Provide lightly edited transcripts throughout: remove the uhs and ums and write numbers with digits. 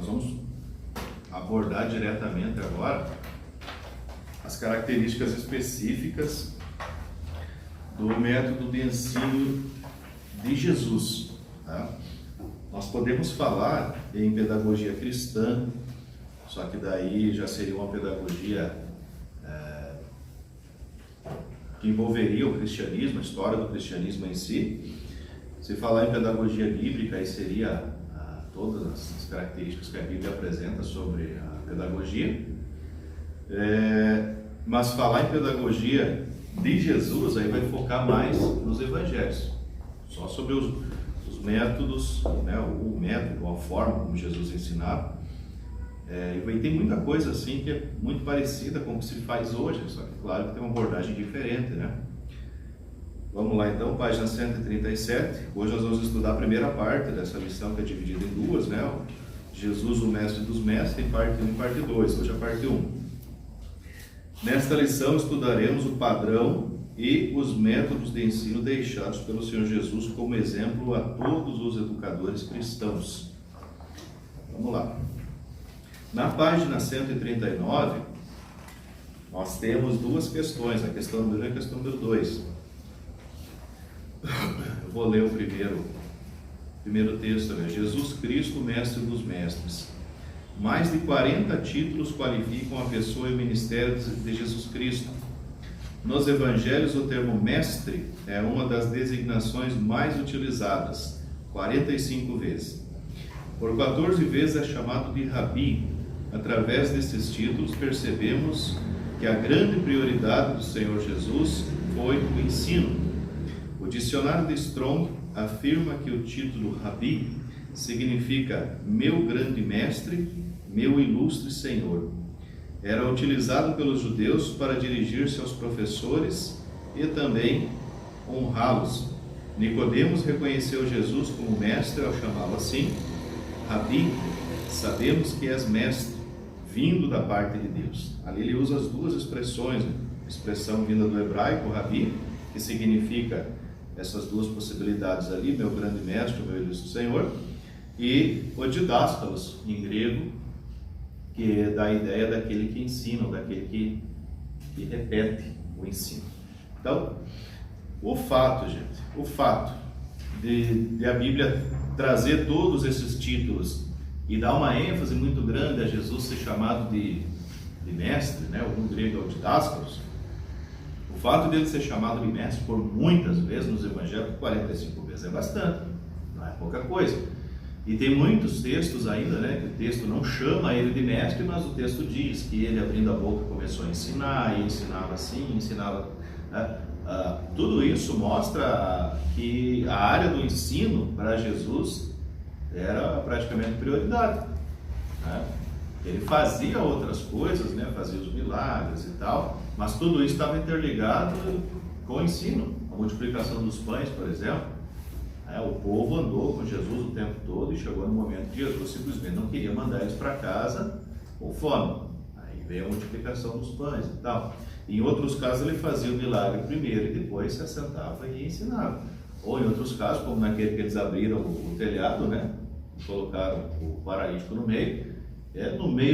nós vamos abordar diretamente agora as características específicas do método de ensino de Jesus. Tá? Nós podemos falar em pedagogia cristã, só que daí já seria uma pedagogia que envolveria o cristianismo, a história do cristianismo em si. Se falar em pedagogia bíblica, aí seria todas as características que a Bíblia apresenta sobre a pedagogia. Mas falar em pedagogia de Jesus, aí vai focar mais nos evangelhos, só sobre os métodos, né, o método, a forma como Jesus ensinava. E tem muita coisa assim que é muito parecida com o que se faz hoje, só que claro que tem uma abordagem diferente, né? Vamos lá então, página 137. Hoje nós vamos estudar a primeira parte dessa lição, que é dividida em duas, né? Jesus, o mestre dos mestres, em parte 1 e parte 2. Hoje é a parte 1. Nesta lição estudaremos o padrão e os métodos de ensino deixados pelo Senhor Jesus como exemplo a todos os educadores cristãos. Vamos lá. Na página 139, nós temos duas questões, a questão número 1 e a questão número 2. Eu vou ler o primeiro texto, né? Jesus Cristo, mestre dos mestres. Mais de 40 títulos qualificam a pessoa e o ministério de Jesus Cristo. Nos evangelhos, o termo mestre é uma das designações mais utilizadas, 45 vezes. Por 14 vezes é chamado de rabi. Através desses títulos, percebemos que a grande prioridade do Senhor Jesus foi o ensino. O dicionário de Strong afirma que o título Rabi significa meu grande mestre, meu ilustre Senhor. Era utilizado pelos judeus para dirigir-se aos professores e também honrá-los. Nicodemos reconheceu Jesus como mestre ao chamá-lo assim. Rabi, sabemos que és mestre, vindo da parte de Deus. Ali ele usa as duas expressões, né? A expressão vinda do hebraico, Rabi, que significa essas duas possibilidades ali, meu grande mestre, meu ilustre Senhor, e o didáscalos, em grego, que dá a ideia daquele que ensina, daquele que repete o ensino. Então, o fato de a Bíblia trazer todos esses títulos e dar uma ênfase muito grande a Jesus ser chamado de mestre, né, o grego é o didáscalos. O fato dele ser chamado de mestre por muitas vezes nos evangelhos, 45 vezes é bastante, não é pouca coisa. E tem muitos textos ainda, né, que o texto não chama ele de mestre, mas o texto diz que ele, abrindo a boca, começou a ensinar, e ensinava assim, ensinava... tudo isso mostra que a área do ensino para Jesus era praticamente prioridade, né? Ele fazia outras coisas, né? Fazia os milagres e tal, mas tudo isso estava interligado com o ensino. A multiplicação dos pães, por exemplo, o povo andou com Jesus o tempo todo e chegou no momento que Jesus simplesmente não queria mandar eles para casa com fome. Aí veio a multiplicação dos pães e tal. Em outros casos ele fazia o milagre primeiro e depois se assentava e ensinava. Ou em outros casos, como naquele que eles abriram o telhado, né? Colocaram o paralítico no meio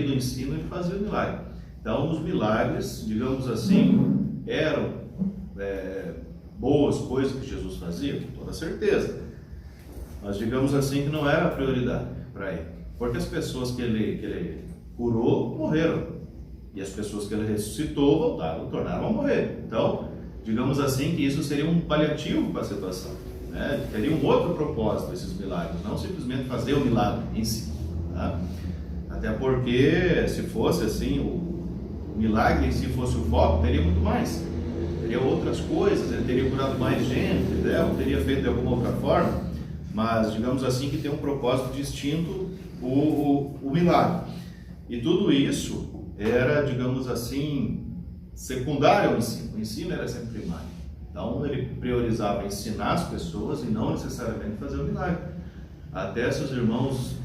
do ensino ele fazia o milagre. Então os milagres, digamos assim, eram boas coisas que Jesus fazia, com toda certeza. Mas digamos assim que não era a prioridade para ele. Porque as pessoas que ele curou morreram. E as pessoas que ele ressuscitou voltaram, tornaram a morrer. Então, digamos assim que isso seria um paliativo para a situação, né? Teria um outro propósito esses milagres, não simplesmente fazer o milagre em si, tá? Até porque se fosse assim, o milagre em si fosse o foco, teria muito mais, teria outras coisas, ele teria curado mais gente, né? Ou teria feito de alguma outra forma, mas digamos assim que tem um propósito distinto o milagre. E tudo isso era, digamos assim, secundário ao ensino. O ensino era sempre primário. Então ele priorizava ensinar as pessoas e não necessariamente fazer o milagre. Até se os irmãos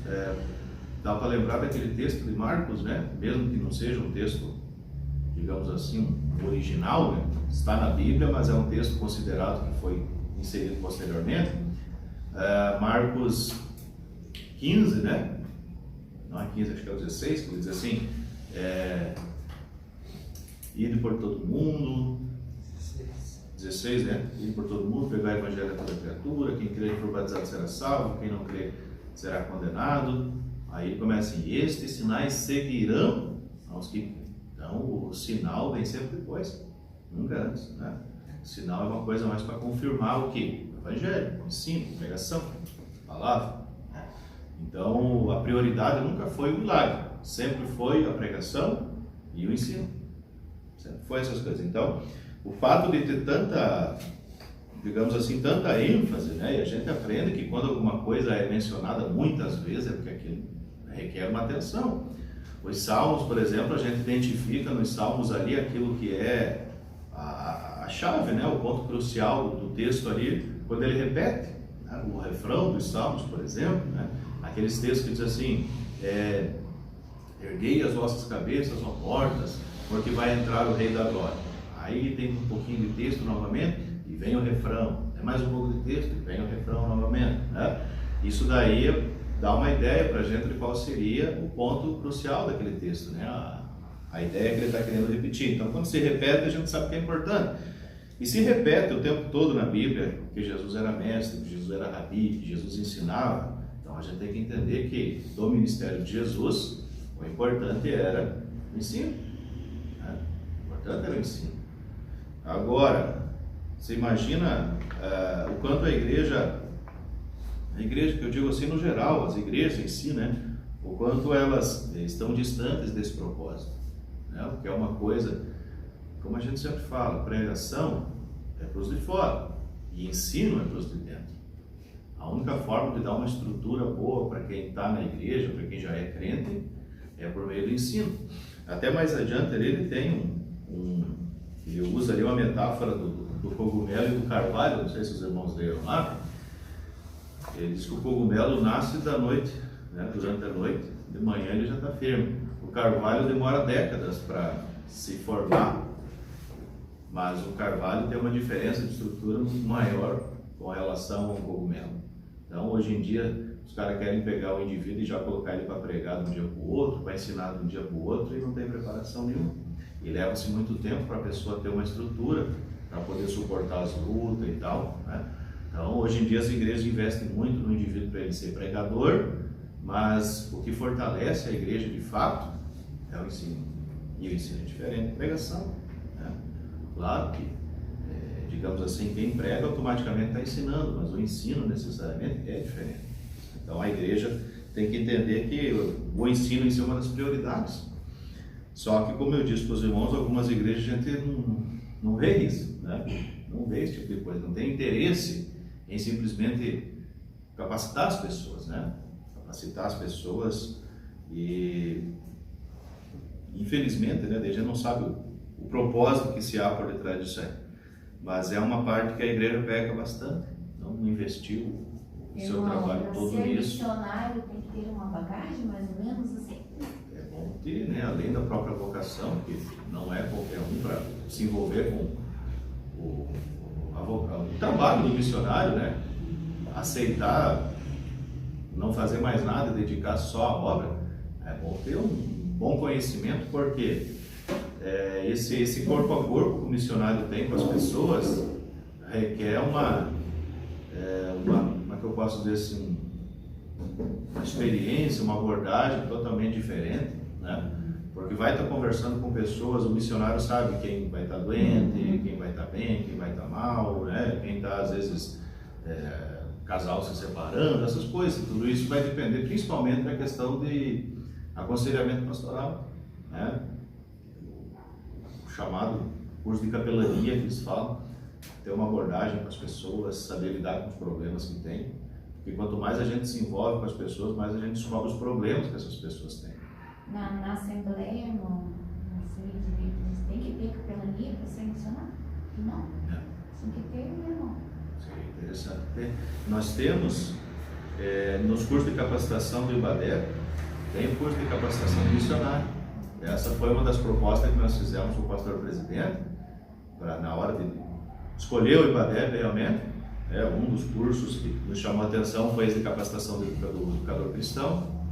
dá para lembrar daquele texto de Marcos, né? Mesmo que não seja um texto, digamos assim, original, né? Está na Bíblia, mas é um texto considerado que foi inserido posteriormente. Marcos 15, né? não é 15, acho que é o 16, que ele diz assim, ide por todo mundo, 16, né? Ide por todo mundo, pregar o evangelho a toda criatura, quem crer e for batizado será salvo, quem não crer será condenado. Aí ele começa assim, estes sinais seguirão aos que... Então o sinal vem sempre depois, nunca antes, né? O sinal é uma coisa mais para confirmar o que? O evangelho, o ensino, a pregação, a palavra. Então a prioridade nunca foi o milagre, sempre foi a pregação e o ensino. Sempre foi essas coisas. Então, o fato de ter tanta, digamos assim, tanta ênfase, né? E a gente aprende que quando alguma coisa é mencionada muitas vezes é porque aquilo requer uma atenção. Os salmos, por exemplo, a gente identifica nos salmos ali aquilo que é a chave, né? O ponto crucial do texto ali, quando ele repete, né? O refrão dos salmos, por exemplo, né? Aqueles textos que diz assim, erguei as vossas cabeças, ó portas, porque vai entrar o Rei da Glória. Aí tem um pouquinho de texto novamente e vem o refrão. Tem mais um pouco de texto e vem o refrão novamente, né? Isso daí dá uma ideia para a gente de qual seria o ponto crucial daquele texto, né? A ideia que ele está querendo repetir. Então, quando se repete, a gente sabe que é importante. E se repete o tempo todo na Bíblia que Jesus era mestre, que Jesus era rabi, que Jesus ensinava, então a gente tem que entender que do ministério de Jesus, o importante era o ensino. Né? O importante era o ensino. Agora, você imagina o quanto a igreja que eu digo assim no geral, as igrejas em si, né? O quanto elas estão distantes desse propósito. Né? Porque é uma coisa, como a gente sempre fala, pregação é para os de fora e ensino é para os de dentro. A única forma de dar uma estrutura boa para quem está na igreja, para quem já é crente, é por meio do ensino. Até mais adiante ele tem ele usa ali uma metáfora do cogumelo e do carvalho, não sei se os irmãos leram lá. Ele diz que o cogumelo nasce da noite, né, durante a noite, de manhã ele já está firme. O carvalho demora décadas para se formar, mas o carvalho tem uma diferença de estrutura muito maior com relação ao cogumelo. Então, hoje em dia, os caras querem pegar o indivíduo e já colocar ele para pregar de um dia para o outro, para ensinar de um dia para o outro, e não tem preparação nenhuma. E leva-se muito tempo para a pessoa ter uma estrutura, para poder suportar as lutas e tal, né? Então, hoje em dia, as igrejas investem muito no indivíduo para ele ser pregador, mas o que fortalece a igreja de fato é o ensino. E o ensino é diferente da pregação, né? Claro que, digamos assim, quem prega automaticamente está ensinando, mas o ensino necessariamente é diferente. Então, a igreja tem que entender que o ensino em si é uma das prioridades. Só que, como eu disse para os irmãos, algumas igrejas a gente não vê isso, né? Não vê esse tipo de coisa, não tem interesse em simplesmente capacitar as pessoas, né? Capacitar as pessoas e, infelizmente, né, a gente não sabe o propósito que se há por detrás disso aí. Mas é uma parte que a igreja peca bastante, não investiu o seu trabalho todo nisso. Ser missionário tem que ter uma bagagem, mais ou menos assim? É bom ter, né? Além da própria vocação, que não é qualquer um para se envolver com o trabalho do missionário, né? Aceitar não fazer mais nada e dedicar só à obra. É bom ter um bom conhecimento, porque esse corpo a corpo que o missionário tem com as pessoas requer como é que eu posso dizer assim, uma experiência, uma abordagem totalmente diferente, né? Porque vai estar conversando com pessoas, o missionário sabe quem vai estar doente, quem vai estar bem, quem vai estar mal, né? Quem está às vezes casal se separando, essas coisas. Tudo isso vai depender principalmente da questão de aconselhamento pastoral, né? O chamado curso de capelania que eles falam, ter uma abordagem com as pessoas, saber lidar com os problemas que tem. Porque quanto mais a gente se envolve com as pessoas, mais a gente descobre os problemas que essas pessoas têm. Na Assembleia, no Conselho de Direitos, tem que ter capelania para ser missionário? Não. Tem que ter, não. Seria interessante ter. Nós temos, nos cursos de capacitação do IBADER, tem o curso de capacitação de missionário. Essa foi uma das propostas que nós fizemos com o pastor presidente, na hora de escolher o IBADER realmente. Um dos cursos que nos chamou a atenção foi esse de capacitação do educador cristão.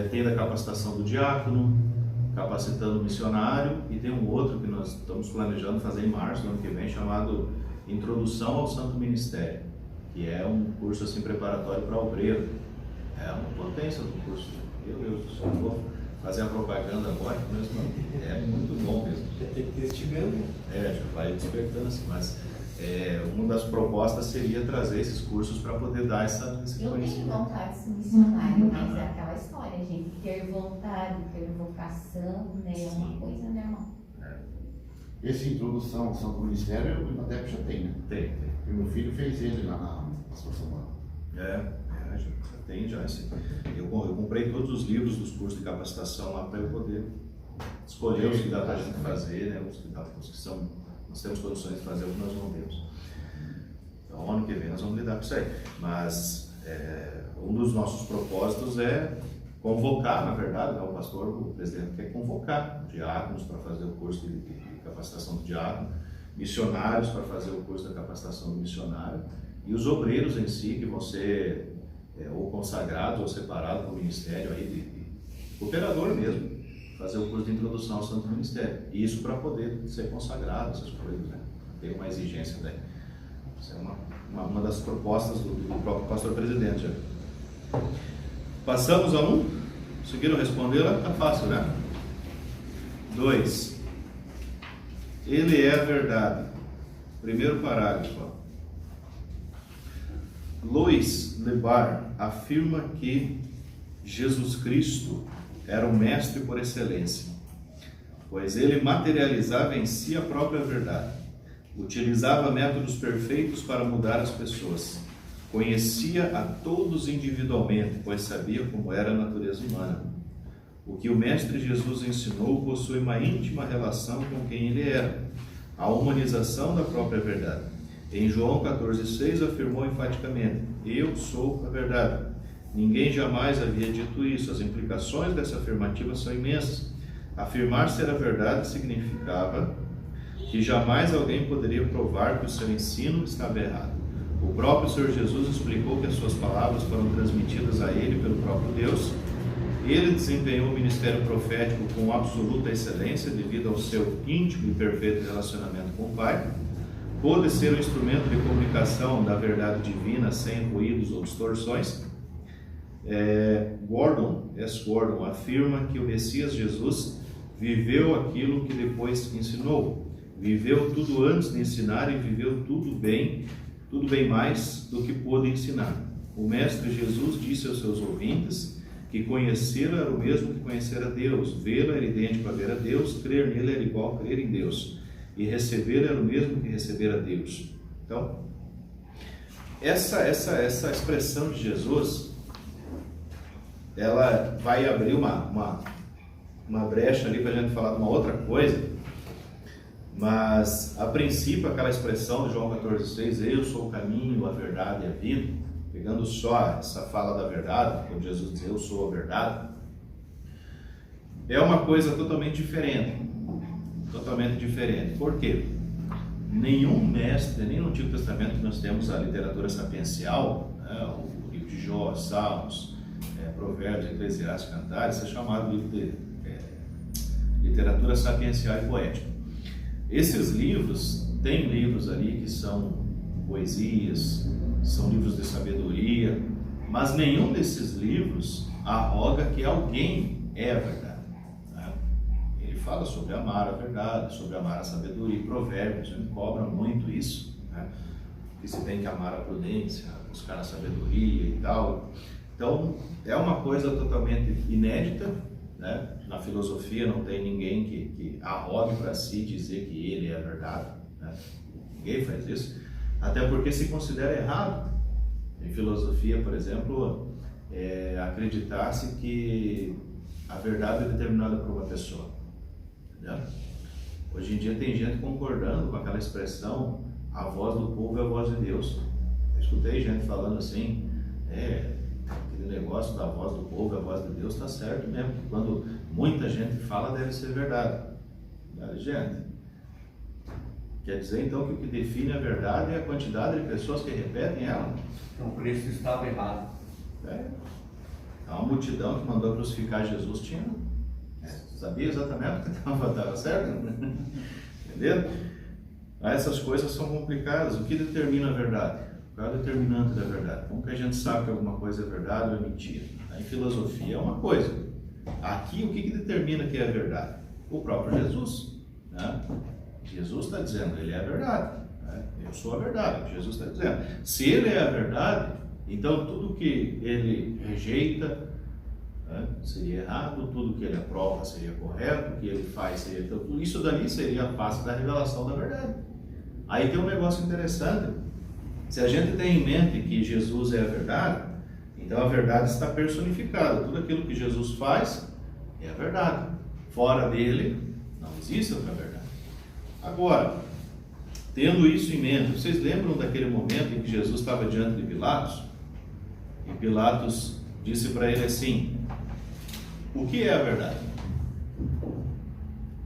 Tem da capacitação do diácono, capacitando o missionário, e tem um outro que nós estamos planejando fazer em março do ano que vem, chamado Introdução ao Santo Ministério, que é um curso assim preparatório para obreiro. É uma potência do curso. Meu Deus do céu, vou fazer a propaganda agora, mas não, é muito bom mesmo. Tem que ter estimando. Já vai despertando assim, mas uma das propostas seria trazer esses cursos para poder dar esse Eu conhecimento. tenho vontade de ser missionário, mas é aquela história, gente, ter vontade, ter vocação, né, é uma coisa, né, irmão? Essa introdução ao Santo Ministério, o IMADEP já tem, né? Tem. E meu filho fez ele lá na Pastor Samuel. Já tem já. Assim. Eu comprei todos os livros dos cursos de capacitação lá para eu poder escolher os que dá para a gente fazer, né? Os que nós temos condições de fazer, o que nós não temos. Então, ano que vem nós vamos lidar com isso aí. Mas um dos nossos propósitos é convocar, na verdade, né? O presidente quer convocar diáconos para fazer o curso de capacitação do diácono, missionários para fazer o curso da capacitação do missionário, e os obreiros em si, que vão ser ou consagrados ou separados do ministério aí de operador mesmo, fazer o curso de introdução ao Santo Ministério. E isso para poder ser consagrado, essas coisas, né? Tem uma exigência daí. Isso é uma das propostas do próprio pastor presidente. Já. Passamos a 1. Conseguiram responder? Tá fácil, né? 2. Ele é a verdade. Primeiro parágrafo. Louis Lebar afirma que Jesus Cristo era o mestre por excelência, pois ele materializava em si a própria verdade, utilizava métodos perfeitos para mudar as pessoas, conhecia a todos individualmente, pois sabia como era a natureza humana. O que o Mestre Jesus ensinou possui uma íntima relação com quem ele era, a humanização da própria verdade. Em João 14,6 afirmou enfaticamente: eu sou a verdade. Ninguém jamais havia dito isso. As implicações dessa afirmativa são imensas. Afirmar ser a verdade significava que jamais alguém poderia provar que o seu ensino estava errado. O próprio Senhor Jesus explicou que as suas palavras foram transmitidas a ele pelo próprio Deus. Ele desempenhou o ministério profético com absoluta excelência devido ao seu íntimo e perfeito relacionamento com o Pai. Pôde ser um instrumento de comunicação da verdade divina sem ruídos ou distorções. Gordon afirma que o Messias Jesus viveu aquilo que depois ensinou. Viveu tudo antes de ensinar e viveu tudo bem mais do que pôde ensinar. O Mestre Jesus disse aos seus ouvintes que conhecê-lo era o mesmo que conhecer a Deus, vê-lo era idêntico a ver a Deus, crer nele era igual a crer em Deus, e receber era o mesmo que receber a Deus. Então, essa expressão de Jesus, ela vai abrir uma brecha ali para a gente falar de uma outra coisa, mas a princípio aquela expressão de João 14,6, eu sou o caminho, a verdade e a vida, pegando só essa fala da verdade, quando Jesus diz eu sou a verdade, é uma coisa totalmente diferente. Por quê? Nenhum mestre, nem no Antigo Testamento que nós temos a literatura sapiencial, né, o livro de Jó, Salmos, Provérbios, Eclesiastes, Cantares, é chamado livro de literatura sapiencial e poética. Esses livros, tem livros ali que são poesias, são livros de sabedoria, mas nenhum desses livros arroga que alguém é a verdade. Né? Ele fala sobre amar a verdade, sobre amar a sabedoria, Provérbios, ele cobra muito isso, né? Que se tem que amar a prudência, buscar a sabedoria e tal. Então, é uma coisa totalmente inédita, né? Na filosofia não tem ninguém que arrogue para si dizer que ele é a verdade, né? Ninguém faz isso, até porque se considera errado em filosofia, por exemplo, acreditar-se que a verdade é determinada por uma pessoa, né? Hoje em dia tem gente concordando com aquela expressão, a voz do povo é a voz de Deus. Eu escutei gente falando assim, aquele negócio da voz do povo é a voz de Deus, está certo mesmo. Quando muita gente fala, deve ser verdade. Gente, quer dizer então que o que define a verdade é a quantidade de pessoas que repetem ela? Então, por isso estava errado. Então a multidão que mandou crucificar Jesus sabia exatamente o que estava certo. Entendeu? Essas coisas são complicadas. O que determina a verdade? Qual é o determinante da verdade? Como que a gente sabe que alguma coisa é verdade ou é mentira? Em filosofia é uma coisa. Aqui, o que determina que é verdade? O próprio Jesus. Né? Jesus está dizendo, ele é a verdade. Né? Eu sou a verdade, Jesus está dizendo. Se ele é a verdade, então tudo que ele rejeita, né, seria errado, tudo que ele aprova seria correto, o que ele faz seria... Então, isso dali seria a face da revelação da verdade. Aí tem um negócio interessante. Se a gente tem em mente que Jesus é a verdade, então a verdade está personificada. Tudo aquilo que Jesus faz é a verdade. Fora dele, não existe outra verdade. Agora, tendo isso em mente, vocês lembram daquele momento em que Jesus estava diante de Pilatos? E Pilatos disse para ele assim: o que é a verdade?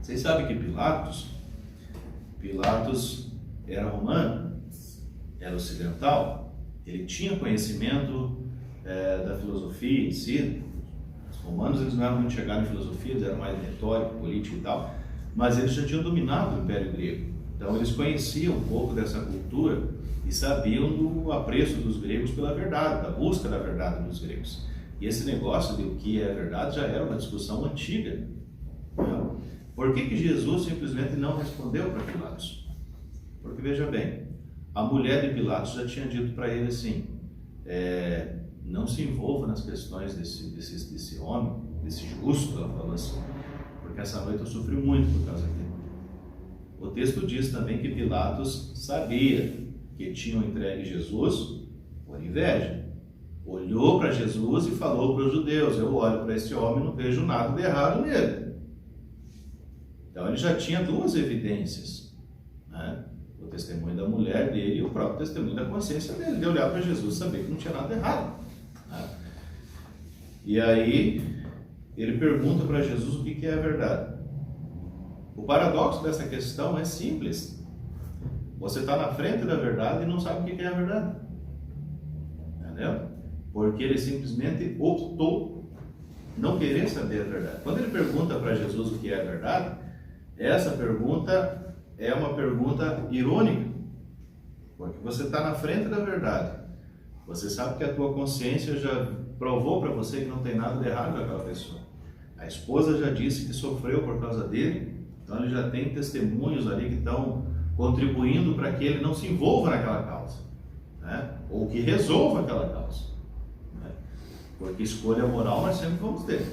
Vocês sabem que Pilatos era romano, era ocidental, ele tinha conhecimento da filosofia em si. Os romanos eles não eram muito chegados em filosofia, eles eram mais retórico, político e tal, mas eles já tinham dominado o Império Grego. Então eles conheciam um pouco dessa cultura e sabiam do apreço dos gregos pela verdade, da busca da verdade dos gregos. E esse negócio de o que é verdade já era uma discussão antiga. Por que Jesus simplesmente não respondeu para Pilatos? Porque veja bem, a mulher de Pilatos já tinha dito para ele assim: não se envolva nas questões desse homem, desse justo, ela falou assim, porque essa noite eu sofri muito por causa dele. O texto diz também que Pilatos sabia que tinham entregue Jesus por inveja. Olhou para Jesus e falou para os judeus: eu olho para esse homem e não vejo nada de errado nele. Então ele já tinha duas evidências, né? O testemunho da mulher dele e o próprio testemunho da consciência dele, de olhar para Jesus e saber que não tinha nada de errado, né? E aí ele pergunta para Jesus o que é a verdade. O paradoxo dessa questão é simples. Você está na frente da verdade e não sabe o que é a verdade, entendeu? Porque ele simplesmente optou não querer saber a verdade. Quando ele pergunta para Jesus o que é a verdade, essa pergunta é uma pergunta irônica, porque você está na frente da verdade, você sabe que a tua consciência já provou para você que não tem nada de errado com aquela pessoa. A esposa já disse que sofreu por causa dele, então ele já tem testemunhos ali que estão contribuindo para que ele não se envolva naquela causa, né? Ou que resolva aquela causa, né? Porque escolha moral nós sempre vamos ter.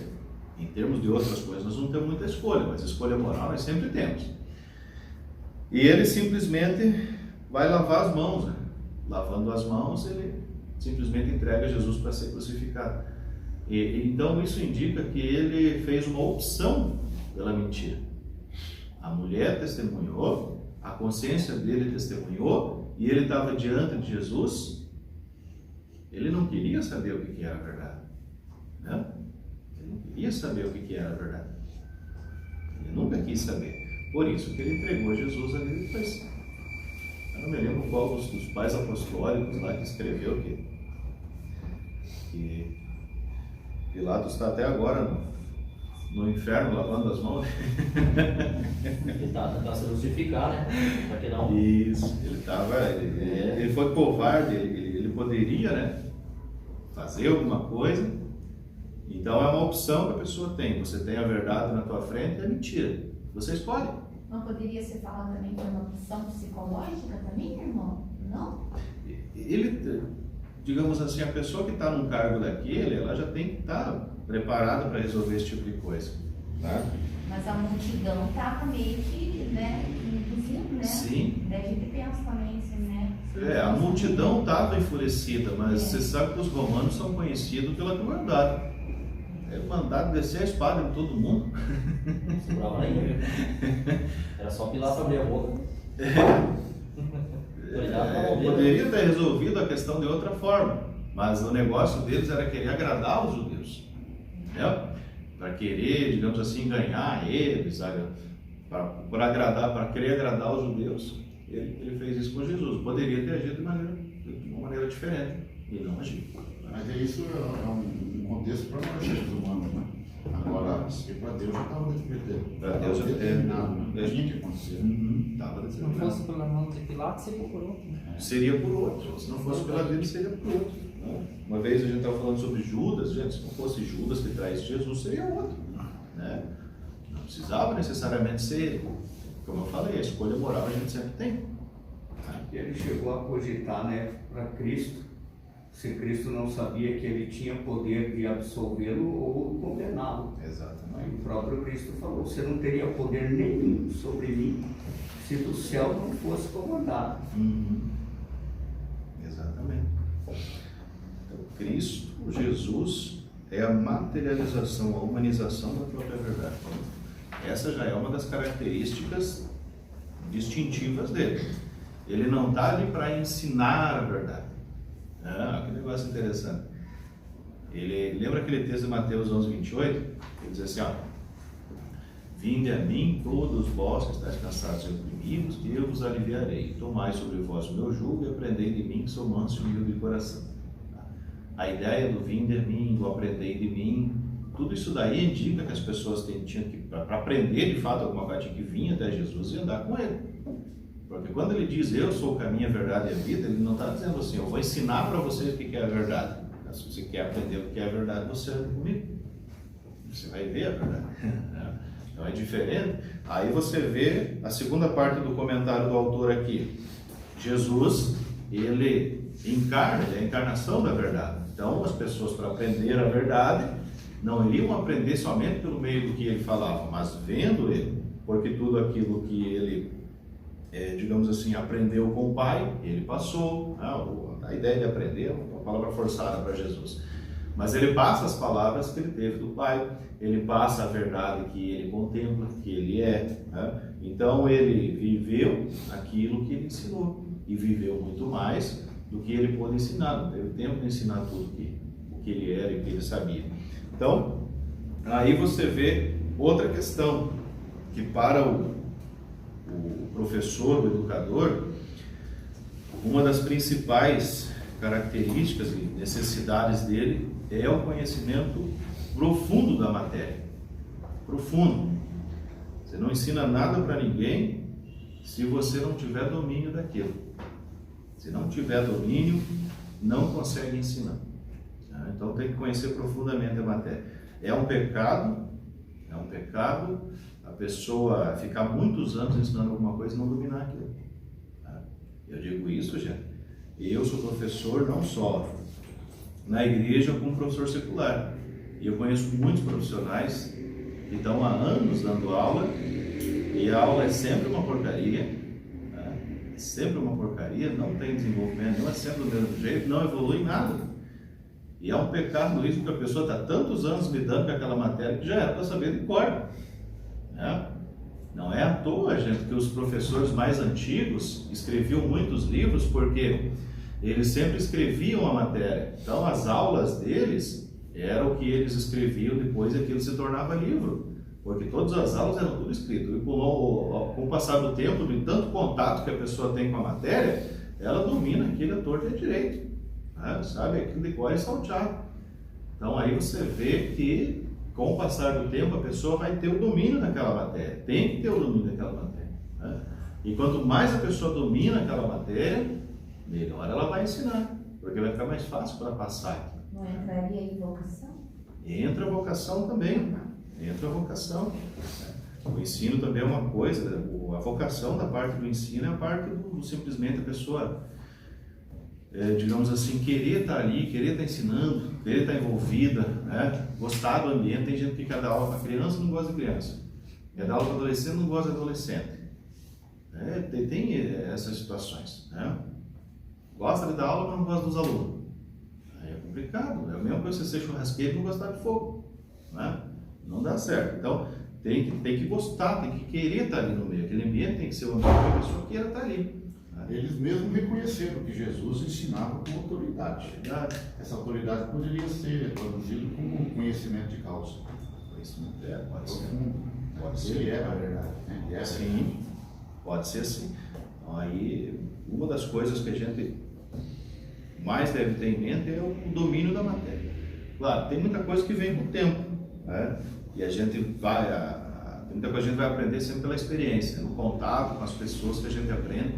Em termos de outras coisas nós não temos muita escolha, mas escolha moral nós sempre temos. E ele simplesmente vai lavar as mãos, né? Lavando as mãos, ele simplesmente entrega Jesus para ser crucificado. Então isso indica que ele fez uma opção pela mentira. A mulher testemunhou, a consciência dele testemunhou, e ele estava diante de Jesus. Ele não queria saber o que era a verdade, né? Ele não queria saber o que era a verdade. Ele nunca quis saber. Por isso que ele entregou Jesus ali depois. Eu não me lembro qual dos pais apostólicos lá que escreveu que Pilatos está até agora no inferno lavando as mãos. Ele está se justificar, né? Para que não... Isso, ele foi covarde, ele poderia, né, fazer alguma coisa. Então é uma opção que a pessoa tem. Você tem a verdade na tua frente e a mentira. Você escolhe. Não poderia ser falado também de uma opção psicológica também, irmão? Não? Ele, digamos assim, a pessoa que está num cargo daquele, ela já tem que estar preparada para resolver esse tipo de coisa, tá? Mas a multidão estava meio que, né, induzindo, né? Sim. Daí a gente pensa também assim, né? A multidão estava enfurecida, mas você sabe que os romanos são conhecidos pela crueldade. Ele mandaram descer a espada em todo mundo. Não segurava nem. Era só Pilatos abrir a boca. Poderia ter resolvido a questão de outra forma, mas o negócio deles era querer agradar os judeus, entendeu? Para querer, digamos assim, ganhar eles, para querer agradar os judeus. Ele fez isso com Jesus. Poderia ter agido de uma maneira diferente e não agiu. Mas isso é um contexto para nós seres humanos, né? Agora, porque para Deus já estava determinado, né? Tinha que acontecer. Estava Se não fosse pela mão de Pilatos, seria por outro. Seria por outro. Se não fosse pela Bíblia, seria por outro. Uma vez a gente estava falando sobre Judas, gente, se não fosse Judas que traz Jesus, seria outro. Né? Não precisava necessariamente ser ele. Como eu falei, a escolha moral a gente sempre tem. E ele chegou a cogitar, né, para Cristo, se Cristo não sabia que ele tinha poder de absolvê-lo ou condená-lo. Exatamente. O próprio Cristo falou: você não teria poder nenhum sobre mim se do céu não fosse comandado. Exatamente. Então, Cristo, Jesus, é a materialização, a humanização da própria verdade. Essa já é uma das características distintivas dele. Ele não está ali para ensinar a verdade. Que negócio interessante. Ele lembra aquele texto de Mateus 11:28? Ele diz assim, ó: vinde a mim todos vós que estáis cansados e oprimidos, que eu vos aliviarei. Tomai sobre vós o meu jugo e aprendei de mim, que sou manso e humilde de coração. A ideia do vinde a mim, do aprendei de mim, tudo isso daí indica que as pessoas tinham que, para aprender de fato alguma coisa, tinham que vir até Jesus e andar com ele. Porque quando ele diz eu sou o caminho, a verdade e a vida, ele não está dizendo assim, eu vou ensinar para vocês o que é a verdade. Se você quer aprender o que é a verdade, você anda comigo. Você vai ver a verdade. Então é diferente. Aí você vê a segunda parte do comentário do autor aqui. Jesus, ele encarna, ele é a encarnação da verdade. Então as pessoas, para aprender a verdade, não iriam aprender somente pelo meio do que ele falava, mas vendo ele, porque tudo aquilo que ele, digamos assim, aprendeu com o Pai, ele passou. A ideia de aprender é uma palavra forçada para Jesus, mas ele passa as palavras que ele teve do Pai, ele passa a verdade que ele contempla, que ele é. Então ele viveu aquilo que ele ensinou, e viveu muito mais do que ele pôde ensinar, não teve tempo de ensinar tudo o que ele era e o que ele sabia. Então, aí você vê outra questão, que para o professor, o educador, uma das principais características e necessidades dele é o conhecimento profundo da matéria. Profundo. Você não ensina nada para ninguém se você não tiver domínio daquilo. Se não tiver domínio, não consegue ensinar. Então tem que conhecer profundamente a matéria. É um pecado a pessoa ficar muitos anos ensinando alguma coisa e não dominar aquilo. Eu digo isso, gente. Eu sou professor não só na igreja, como professor secular. E eu conheço muitos profissionais que estão há anos dando aula, e a aula é sempre uma porcaria, é sempre uma porcaria, não tem desenvolvimento, não é sempre do mesmo jeito, não evolui nada. E é um pecado isso, porque a pessoa está tantos anos lidando com aquela matéria que já era para saber de cor. Não é à toa, gente, que os professores mais antigos escreviam muitos livros, porque eles sempre escreviam a matéria. Então as aulas deles eram o que eles escreviam, depois aquilo se tornava livro, porque todas as aulas eram tudo escrito. E com o passar do tempo, de tanto contato que a pessoa tem com a matéria, ela domina aquilo à torta e à direita, sabe, aquilo de cor e salteado. Então aí você vê que com o passar do tempo a pessoa vai ter o domínio daquela matéria, tem que ter o domínio daquela matéria. E quanto mais a pessoa domina aquela matéria, melhor ela vai ensinar, porque vai ficar mais fácil para passar. Não entraria em vocação? Entra a vocação também, entra a vocação. O ensino também é uma coisa, a vocação da parte do ensino é a parte do simplesmente a pessoa, digamos assim, querer estar ali, querer estar ensinando, querer estar envolvida, gostar do ambiente. Tem gente que quer dar aula para criança, não gosta de criança, quer dar aula para adolescente, não gosta de adolescente. Tem essas situações, gosta de dar aula, mas não gosta dos alunos. Aí é complicado, é o mesmo que você ser churrasqueiro e não gostar de fogo, não dá certo. Então tem que gostar, tem que querer estar ali no meio, aquele ambiente tem que ser o ambiente que a pessoa queira estar ali. Eles mesmos reconheceram que Jesus ensinava com autoridade. Essa autoridade poderia ser traduzida como conhecimento de causa. Conhecimento pode ser. Pode ser. Ele é a verdade. Sim, pode ser sim. Então, aí, uma das coisas que a gente mais deve ter em mente é o domínio da matéria. Claro, tem muita coisa que vem com o tempo, né? E a gente vai, tem muita coisa que a gente vai aprender sempre pela experiência, no contato com as pessoas que a gente aprende,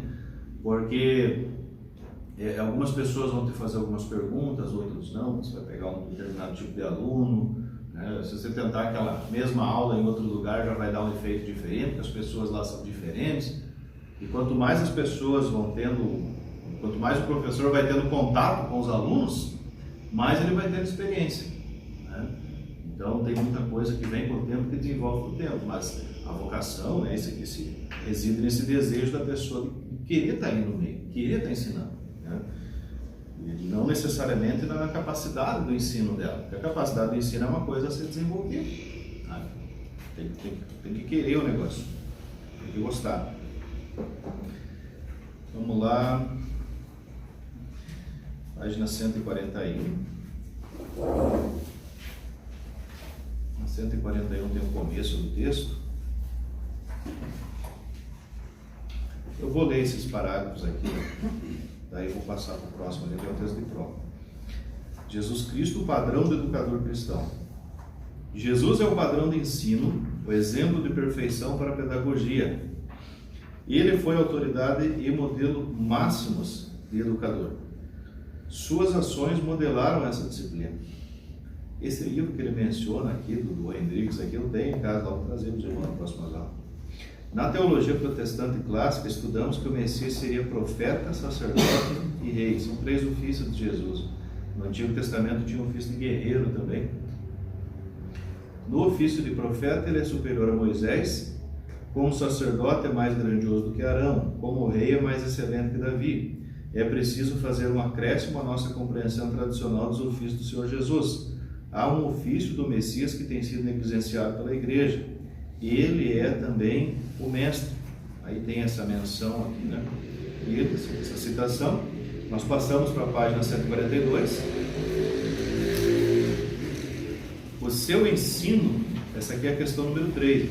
porque algumas pessoas vão te fazer algumas perguntas, outras não. Você vai pegar um determinado tipo de aluno, né? Se você tentar aquela mesma aula em outro lugar, já vai dar um efeito diferente, porque as pessoas lá são diferentes. E quanto mais as pessoas vão tendo, quanto mais o professor vai tendo contato com os alunos, mais ele vai tendo experiência, né? Então tem muita coisa que vem com o tempo, que desenvolve com o tempo, mas a vocação, né, reside nesse desejo da pessoa de querer estar aí no meio, querer estar ensinando, né? E não necessariamente na capacidade do ensino dela, porque a capacidade do ensino é uma coisa a ser desenvolvida, né? Tem que querer o negócio, tem que gostar. Vamos lá, página 141. Na 141 tem o começo do texto. Eu vou ler esses parágrafos aqui, daí eu vou passar para o próximo, ali tem o texto de prova. Jesus Cristo, o padrão do educador cristão. Jesus é o padrão de ensino, o exemplo de perfeição para a pedagogia. Ele foi autoridade e modelo máximos de educador. Suas ações modelaram essa disciplina. Esse livro que ele menciona aqui, do Hendricks, aqui eu tenho em casa, vou trazer para os irmãos na próxima aula. Na teologia protestante clássica, estudamos que o Messias seria profeta, sacerdote e rei. São 3 ofícios de Jesus. No Antigo Testamento tinha o ofício de guerreiro também. No ofício de profeta, ele é superior a Moisés. Como sacerdote é mais grandioso do que Arão. Como rei é mais excelente que Davi. É preciso fazer um acréscimo à nossa compreensão tradicional dos ofícios do Senhor Jesus. Há um ofício do Messias que tem sido negligenciado pela igreja. Ele é também o mestre. Aí tem essa menção aqui, né? E essa citação. Nós passamos para a página 142. O seu ensino, essa aqui é a questão número 3.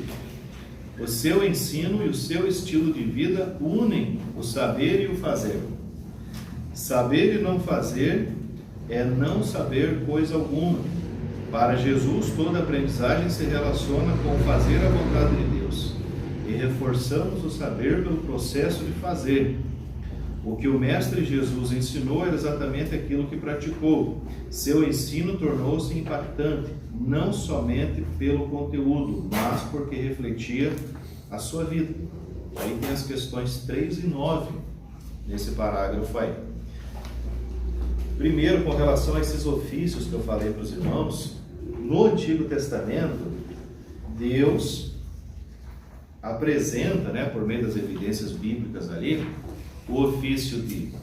O seu ensino e o seu estilo de vida unem o saber e o fazer. Saber e não fazer é não saber coisa alguma. Para Jesus, toda aprendizagem se relaciona com fazer a vontade de Deus. E reforçamos o saber pelo processo de fazer. O que o Mestre Jesus ensinou era exatamente aquilo que praticou. Seu ensino tornou-se impactante, não somente pelo conteúdo, mas porque refletia a sua vida. Aí tem as questões 3 e 9, nesse parágrafo aí. Primeiro, com relação a esses ofícios que eu falei para os irmãos, no Antigo Testamento, Deus apresenta, né, por meio das evidências bíblicas ali, o ofício de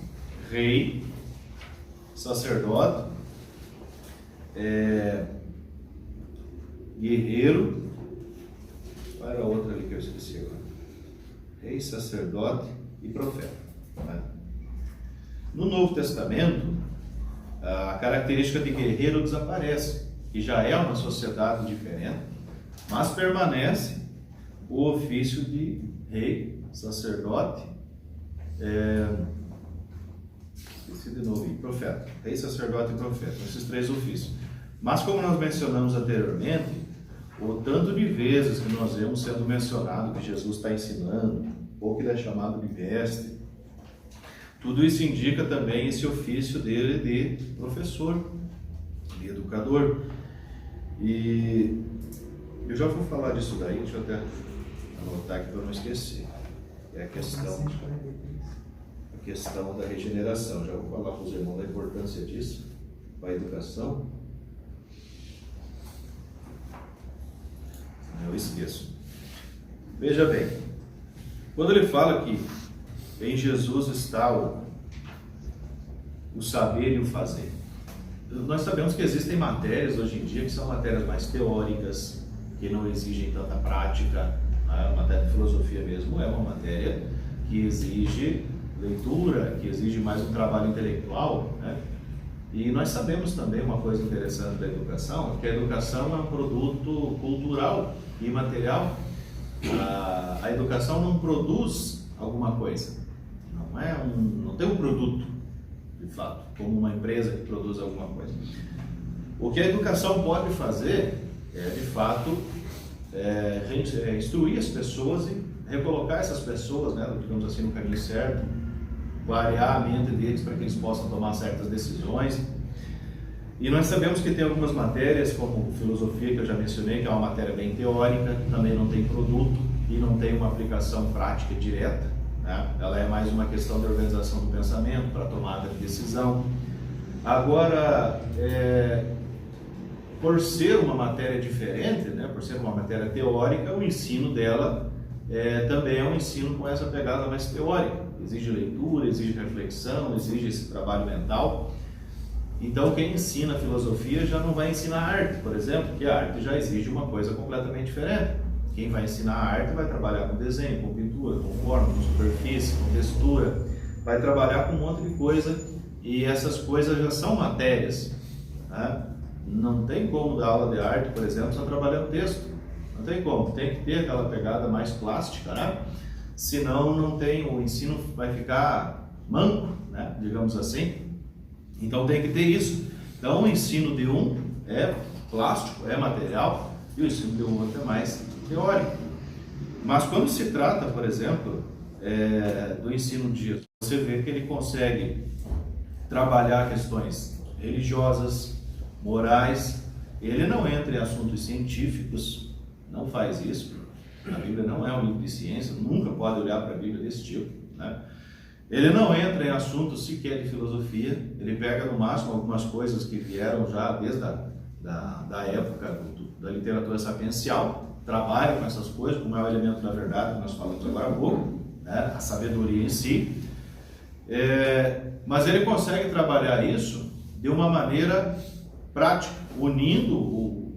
rei, sacerdote, guerreiro, qual era a outra ali que eu esqueci agora? Rei, sacerdote e profeta, né? No Novo Testamento, a característica de guerreiro desaparece, que já é uma sociedade diferente, mas permanece o ofício de rei, sacerdote, esqueci de novo, profeta, rei, sacerdote e profeta, esses 3 ofícios. Mas como nós mencionamos anteriormente, o tanto de vezes que nós vemos sendo mencionado que Jesus está ensinando, ou que ele é chamado de mestre, tudo isso indica também esse ofício dele de professor, de educador. E eu já vou falar disso daí, deixa eu até anotar aqui para não esquecer. É a questão da regeneração. Já vou falar para os irmãos da importância disso, para a educação. Eu esqueço. Veja bem, quando ele fala que em Jesus está o saber e o fazer, nós sabemos que existem matérias hoje em dia que são matérias mais teóricas, que não exigem tanta prática. A matéria de filosofia mesmo é uma matéria que exige leitura, que exige mais um trabalho intelectual, né? E nós sabemos também uma coisa interessante da educação, que a educação é um produto cultural e imaterial. A educação não produz alguma coisa, não tem um produto, de fato, como uma empresa que produz alguma coisa. O que a educação pode fazer é, de fato, instruir as pessoas e recolocar essas pessoas, né, digamos assim, no caminho certo, variar a mente deles para que eles possam tomar certas decisões. E nós sabemos que tem algumas matérias, como filosofia, que eu já mencionei, que é uma matéria bem teórica, também não tem produto e não tem uma aplicação prática direta, né? Ela é mais uma questão de organização do pensamento para tomada de decisão. Agora, por ser uma matéria diferente, né, por ser uma matéria teórica, o ensino dela também é um ensino com essa pegada mais teórica. Exige leitura, exige reflexão, exige esse trabalho mental. Então, quem ensina filosofia já não vai ensinar arte, por exemplo, porque a arte já exige uma coisa completamente diferente. Quem vai ensinar arte vai trabalhar com desenho, com pintura, com forma, com superfície, com textura, vai trabalhar com um monte de coisa, e essas coisas já são matérias, né? Não tem como dar aula de arte, por exemplo, só trabalhando texto. Não tem como, tem que ter aquela pegada mais plástica, né? Senão não tem, o ensino vai ficar manco, né? Digamos assim. Então tem que ter isso. Então o ensino de um é plástico, é material, e o ensino de um outro é mais teórico. Mas quando se trata, por exemplo, do ensino de Jesus, você vê que ele consegue trabalhar questões religiosas, morais. Ele não entra em assuntos científicos, não faz isso. A Bíblia não é um livro de ciência, nunca pode olhar para a Bíblia desse tipo, né? Ele não entra em assuntos sequer de filosofia, ele pega no máximo algumas coisas que vieram já desde da época da literatura sapiencial, trabalha com essas coisas, como é o elemento da verdade que nós falamos agora há pouco, né? A sabedoria em si. Mas ele consegue trabalhar isso de uma maneira prática, unindo o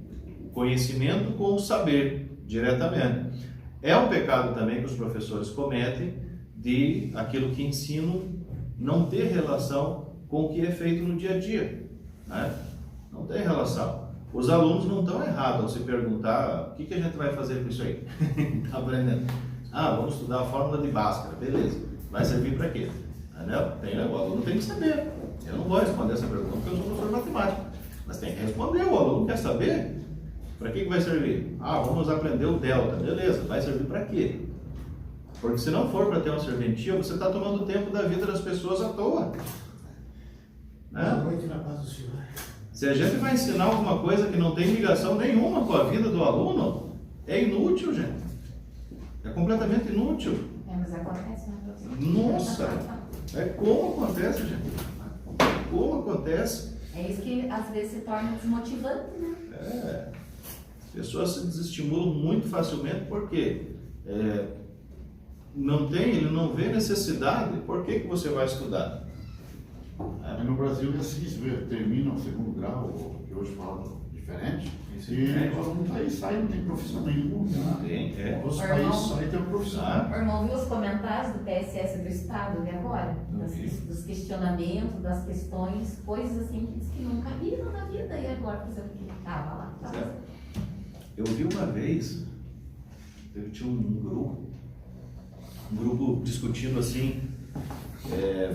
conhecimento com o saber diretamente. É um pecado também que os professores cometem, de aquilo que ensino não ter relação com o que é feito no dia a dia, né? Não tem relação. Os alunos não estão errados ao se perguntar o que a gente vai fazer com isso aí. Está aprendendo? Vamos estudar a fórmula de Bhaskara, beleza. Vai servir para quê? O aluno tem que saber. Eu não vou responder essa pergunta porque eu sou professor de matemática, mas tem que responder. O aluno quer saber para que vai servir. Vamos aprender o delta, beleza. Vai servir para quê? Porque se não for para ter uma serventia, você está tomando o tempo da vida das pessoas à toa. Né? Boa noite, na paz do Senhor. Se a gente vai ensinar alguma coisa que não tem ligação nenhuma com a vida do aluno, é inútil, gente. É completamente inútil. Mas acontece, né, professor? Nossa! Como acontece, gente? Como acontece? É isso que às vezes se torna desmotivante, né? As pessoas se desestimulam muito facilmente porque ele não vê necessidade. Por que você vai estudar? No Brasil é assim, termina o segundo grau, que hoje falam diferente, e o aluno está aí, sai, não tem profissão nenhuma. Os países saem tem uma profissão. O irmão viu os comentários do PSS do Estado de agora? Dos questionamentos, das questões, coisas assim que diz que nunca viram na vida, e agora fazer o que estava lá. Eu vi uma vez, tinha um grupo discutindo assim,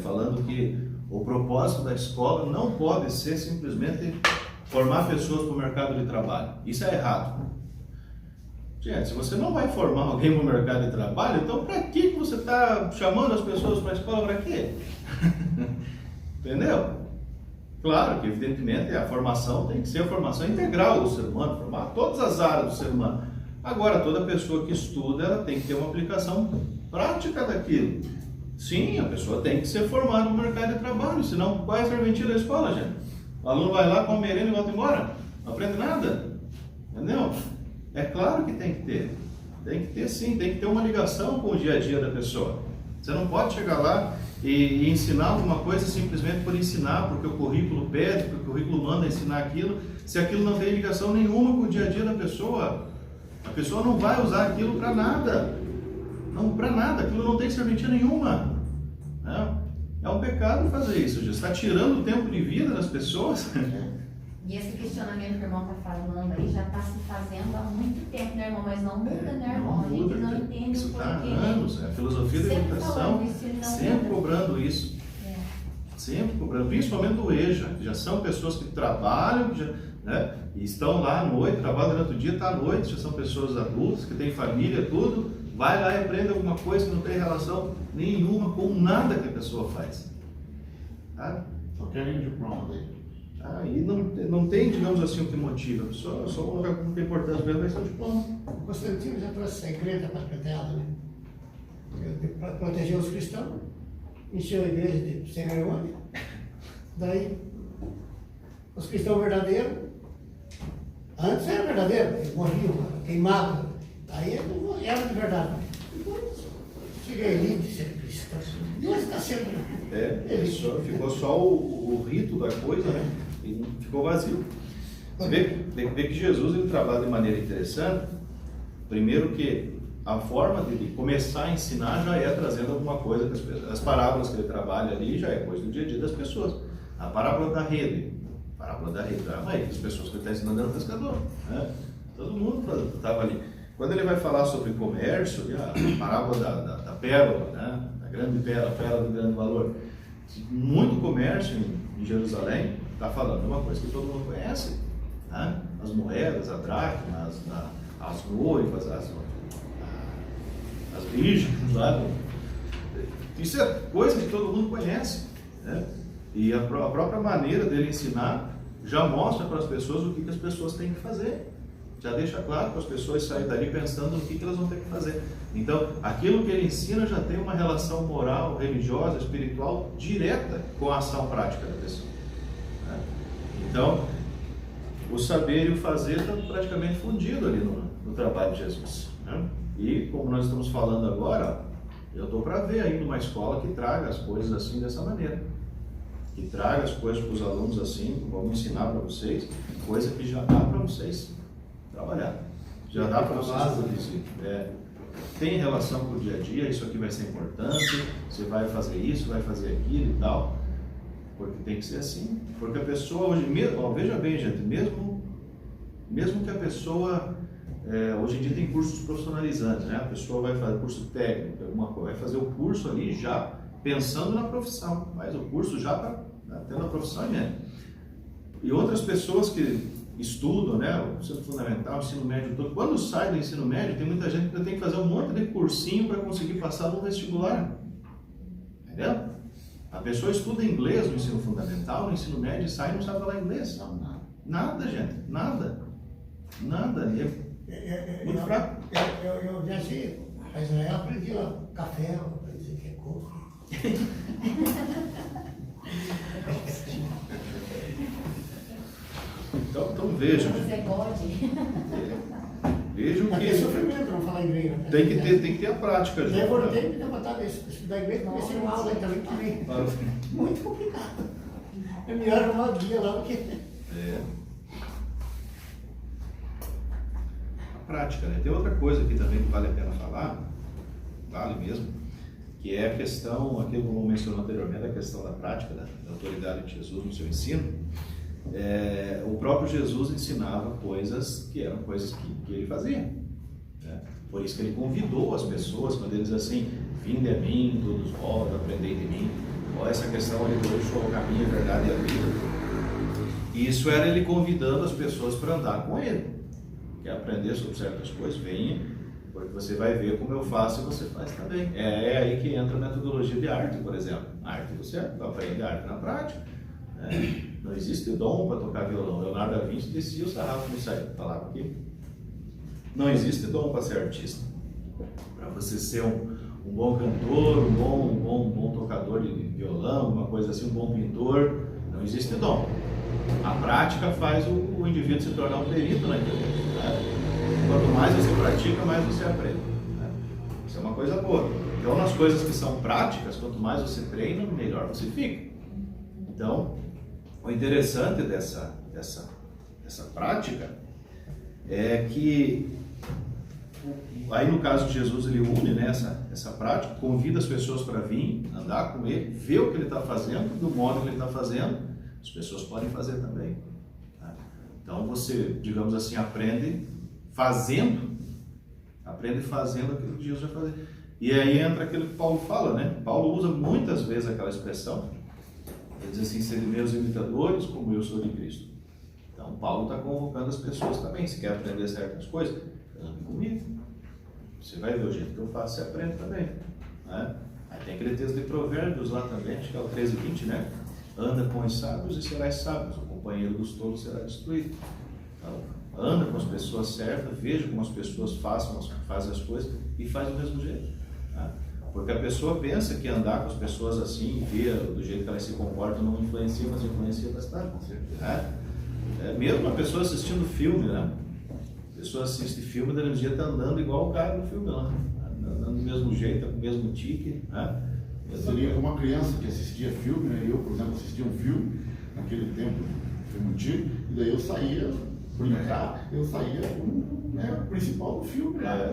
falando que o propósito da escola não pode ser simplesmente formar pessoas para o mercado de trabalho. Isso é errado. Gente, se você não vai formar alguém para o mercado de trabalho, então para que você está chamando as pessoas para a escola? Para quê? Entendeu? Claro que, evidentemente, a formação tem que ser a formação integral do ser humano, formar todas as áreas do ser humano. Agora, toda pessoa que estuda, ela tem que ter uma aplicação prática daquilo. Sim, a pessoa tem que ser formada no mercado de trabalho, senão qual é a serventia da escola, gente? O aluno vai lá, come merenda e volta embora, não aprende nada, entendeu? É claro que tem que ter sim, tem que ter uma ligação com o dia a dia da pessoa. Você não pode chegar lá e ensinar alguma coisa simplesmente por ensinar, porque o currículo pede, porque o currículo manda ensinar aquilo, se aquilo não tem ligação nenhuma com o dia a dia da pessoa. A pessoa não vai usar aquilo para nada. Não, para nada, aquilo não tem serventia nenhuma. É um pecado fazer isso, já está tirando o tempo de vida das pessoas. E esse questionamento que o irmão está falando aí já está se fazendo há muito tempo, né, irmão? Mas não muda, né, irmão? A gente não entende isso o porquê. Está há anos, a filosofia da educação sempre cobrando isso. Sempre cobrando, principalmente do EJA, que já são pessoas que trabalham, né? E estão lá à noite, trabalham durante o dia, está à noite, já são pessoas adultas, que têm família, tudo, vai lá e aprende alguma coisa que não tem relação nenhuma com nada que a pessoa faz. Tá? Só querem diploma dele. E não tem, digamos assim, o que motiva. Só um lugar que não tem importância mesmo vai ser o diploma. O Constantino já trouxe essa igreja para Petela, né? Para proteger os cristãos. Encheu a igreja de cerimônia. Daí, os cristãos verdadeiros, antes era verdadeiro, eles morriam queimados. Aí eles não eram de verdade. Depois, cheguei a elite de ser cristão. Não está sendo. Ficou só o rito da coisa, né? E ficou vazio. Você vê que Jesus ele trabalha de maneira interessante. Primeiro que a forma de começar a ensinar já é trazendo alguma coisa, as parábolas que ele trabalha ali já é coisa do dia a dia das pessoas. A parábola da rede, a maioria das pessoas que ele está ensinando era pescador, né? Todo mundo estava ali. Quando ele vai falar sobre comércio, a parábola da pérola, né? A grande pérola, a pérola de grande valor, muito comércio em Jerusalém está falando de uma coisa que todo mundo conhece, né? As moedas, a dracma, as noivas, as virgens, sabe? Isso é coisa que todo mundo conhece, né? E a própria maneira dele ensinar já mostra para as pessoas o que as pessoas têm que fazer. Já deixa claro para as pessoas saírem dali pensando no que elas vão ter que fazer. Então, aquilo que ele ensina já tem uma relação moral, religiosa, espiritual direta com a ação prática da pessoa, né? Então, o saber e o fazer estão praticamente fundidos ali no trabalho de Jesus, né? E como nós estamos falando agora, eu estou para ver ainda uma escola que traga as coisas assim dessa maneira, que traga as coisas para os alunos assim, vamos ensinar para vocês, coisa que já dá para vocês trabalhar, já dá para vocês produzir. Tem relação com o dia a dia, isso aqui vai ser importante, você vai fazer isso, vai fazer aquilo e tal, porque tem que ser assim, porque a pessoa hoje mesmo, veja bem gente, mesmo que a pessoa hoje em dia tem cursos profissionalizantes, né? A pessoa vai fazer curso técnico, alguma coisa, vai fazer o curso ali já pensando na profissão, mas o curso já está tendo a profissão, né? E outras pessoas que estudam, né, o ensino fundamental, o ensino médio todo, quando sai do ensino médio, tem muita gente que tem que fazer um monte de cursinho para conseguir passar no vestibular, entendeu? A pessoa estuda inglês no ensino fundamental, no ensino médio e sai e não sabe falar inglês. Nada, gente, nada. Muito fraco. Eu viajei para Israel, aprendi lá café, aprendi que é coco. Então vejam. Vejam que é sofrimento não falar inglês. Né? Tem que ter a prática. Eu voltei e botar estudar inglês, comecei uma aula aí também que muito complicado. É melhor arrumar o dia lá do que. A prática, né? Tem outra coisa aqui também que vale a pena falar, vale mesmo, que é a questão, aquilo que eu mencionei anteriormente, a questão da prática, da autoridade de Jesus no seu ensino. O próprio Jesus ensinava coisas que eram coisas que ele fazia, né? Por isso que ele convidou as pessoas, quando ele diz assim, vinde a mim, todos vós, aprendei de mim. Olha essa questão ali, eu sou o caminho, a verdade e a vida. Isso era ele convidando as pessoas para andar com ele. Quer aprender sobre certas coisas? Venha, porque você vai ver como eu faço e você faz também. É aí que entra a metodologia de arte, por exemplo. A arte você aprende a arte na prática, né? Não existe dom para tocar violão. Leonardo da Vinci descia o sarrafo no sair. Falava aqui. Não existe dom para ser artista. Para você ser um bom cantor, um bom tocador de violão, uma coisa assim, um bom pintor, não existe dom. A prática faz o indivíduo se tornar um perito naquilo, né? Quanto mais você pratica, mais você aprende, né? Isso é uma coisa boa. Então, nas coisas que são práticas, quanto mais você treina, melhor você fica. Então, o interessante dessa prática é que, aí no caso de Jesus, ele une, né, essa prática, convida as pessoas para vir, andar com ele, ver o que ele está fazendo, do modo que ele está fazendo, as pessoas podem fazer também, tá? Então você, digamos assim, aprende fazendo aquilo que Jesus vai fazer. E aí entra aquilo que Paulo fala, né? Paulo usa muitas vezes aquela expressão, ele diz assim, sede meus imitadores como eu sou de Cristo. Então Então, Paulo está convocando as pessoas também. Se quer aprender certas coisas, ande comigo. Você vai ver o jeito que eu faço, você aprende também. Né? Aí tem aquele texto de Provérbios lá também, acho que é o 13:20, né? Anda com os sábios e serás sábio, o companheiro dos tolos será destruído. Então, anda com as pessoas certas, veja como as pessoas fazem as coisas e faz do mesmo jeito. Né? Porque a pessoa pensa que andar com as pessoas assim, ver do jeito que elas se comportam, não influencia, mas influencia bastante. Né? Mesmo a pessoa assistindo filme, né? A pessoa assiste filme, daí dia está andando igual o cara do filme lá, andando do mesmo jeito, com o mesmo tique. Né? Seria como uma criança que assistia filme, né? Eu, por exemplo, assistia um filme, naquele tempo, filme antigo, e daí eu saía brincar, eu saía o principal do filme, né? A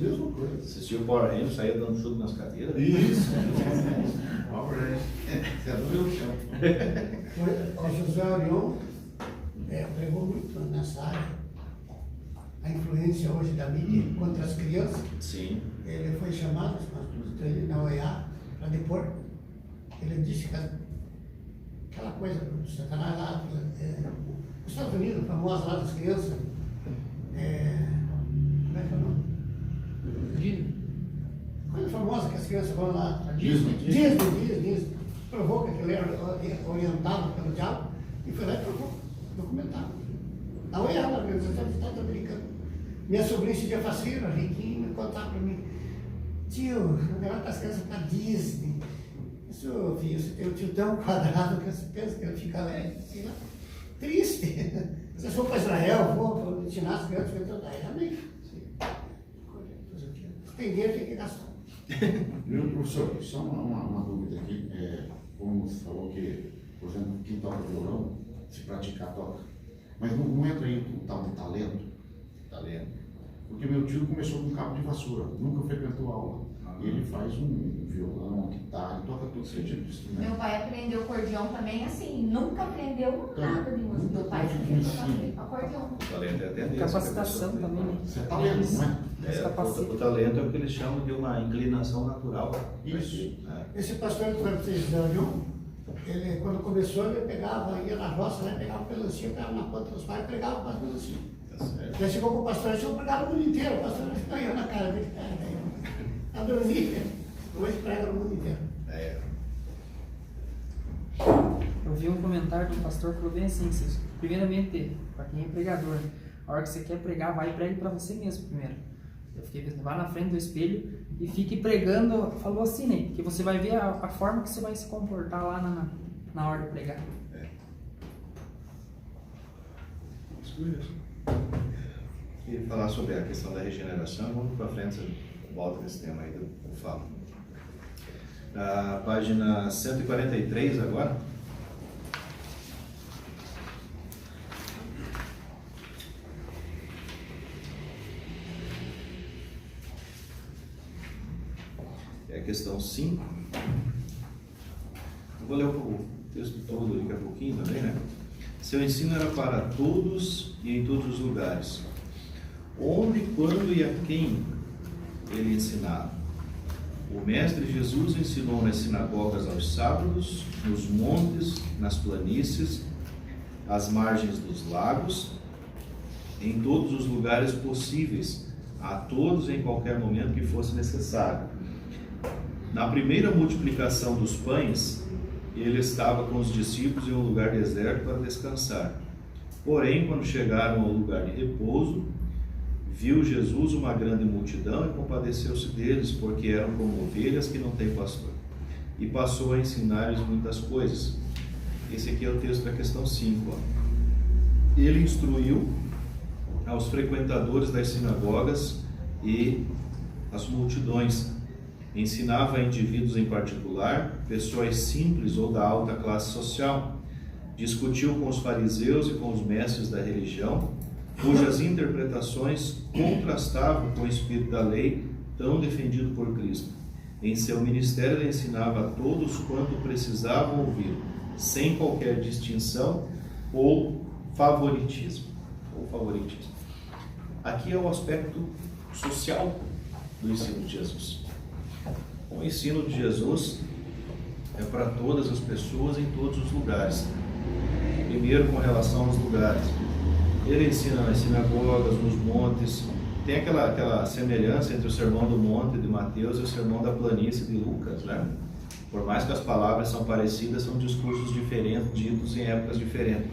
mesma coisa. Assistia o Power Rangers, saía dando chute nas cadeiras. Isso. Power Rangers. É do meu tempo. O José Orion pregou muito nessa área. A influência hoje da mídia contra as crianças. Sim. Ele foi chamado na OEA para depor. Ele disse que aquela coisa do Satanás lá, nos Estados Unidos, famosa lá das crianças, como é que é o nome? Disney. Coisa famosa que as crianças vão lá. Disney. Provou que aquilo era orientado pelo diabo e foi lá e provou, documentado. Na OEA, na Organização dos Estados Americanos. Minha sobrinha esse dia faceira, riquinha, me contava para mim: tio, o negócio das crianças para Disney. Isso, filho, você tem um tio tão quadrado que você pensa que ele fica sei lá, triste. Se eu for para Israel, vou para ensinar as crianças, eu estou aí, amém. Se tem dinheiro, tem que gastar. Meu professor, só uma dúvida aqui. Como você falou que, por exemplo, quem toca violão, se praticar, toca. Mas não entra aí o tal de talento. Porque meu tio começou com cabo de vassoura, nunca frequentou aula. E ele faz um violão, uma guitarra, toca tudo esse tipo de instrumento. Meu pai aprendeu acordeão também assim, nunca aprendeu nada de música. Meu pai aprendeu acordeão. O talento é a tendência. Capacitação também, né? Isso é talento, não é? O talento é o que eles chamam de uma inclinação natural. Isso. Esse pastor que vai vocês ele, quando começou, ele pegava, ia na roça, né, pegava um pedacinho, pegava na ponta dos pais e pregava com as pedacinhos. Tá certo. Já chegou com o pastor, eu pregava o mundo inteiro, o pastor ganhou na cara dele. A dormir, hoje prega no mundo inteiro. Eu vi um comentário do pastor que falou bem assim: primeiramente, para quem é pregador, a hora que você quer pregar, vai e pregue para você mesmo primeiro. Eu fiquei pensando, vá na frente do espelho e fique pregando, falou assim, né? Que você vai ver a forma que você vai se comportar lá na hora de pregar. E falar sobre a questão da regeneração, vamos para frente, você volta nesse tema aí, eu falo. Página 143 agora. É a questão 5. Eu vou ler o texto todo daqui a pouquinho também, né? Seu ensino era para todos e em todos os lugares. Onde, quando e a quem ele ensinava? O Mestre Jesus ensinou nas sinagogas aos sábados, nos montes, nas planícies, às margens dos lagos, em todos os lugares possíveis, a todos em qualquer momento que fosse necessário. Na primeira multiplicação dos pães, ele estava com os discípulos em um lugar deserto para descansar. Porém, quando chegaram ao lugar de repouso, viu Jesus uma grande multidão e compadeceu-se deles, porque eram como ovelhas que não têm pastor. E passou a ensinar-lhes muitas coisas. Esse aqui é o texto da questão 5. Ele instruiu aos frequentadores das sinagogas e as multidões. Ensinava a indivíduos em particular, pessoas simples ou da alta classe social. Discutiu com os fariseus e com os mestres da religião, cujas interpretações contrastavam com o espírito da lei tão defendido por Cristo. Em seu ministério ele ensinava a todos quanto precisavam ouvir, sem qualquer distinção ou favoritismo. Aqui é o aspecto social do ensino de Jesus. O ensino de Jesus é para todas as pessoas em todos os lugares. Primeiro, com relação aos lugares. Ele ensina nas sinagogas, nos montes. Tem aquela semelhança entre o Sermão do Monte de Mateus e o Sermão da Planície de Lucas, né? Por mais que as palavras são parecidas, são discursos diferentes, ditos em épocas diferentes.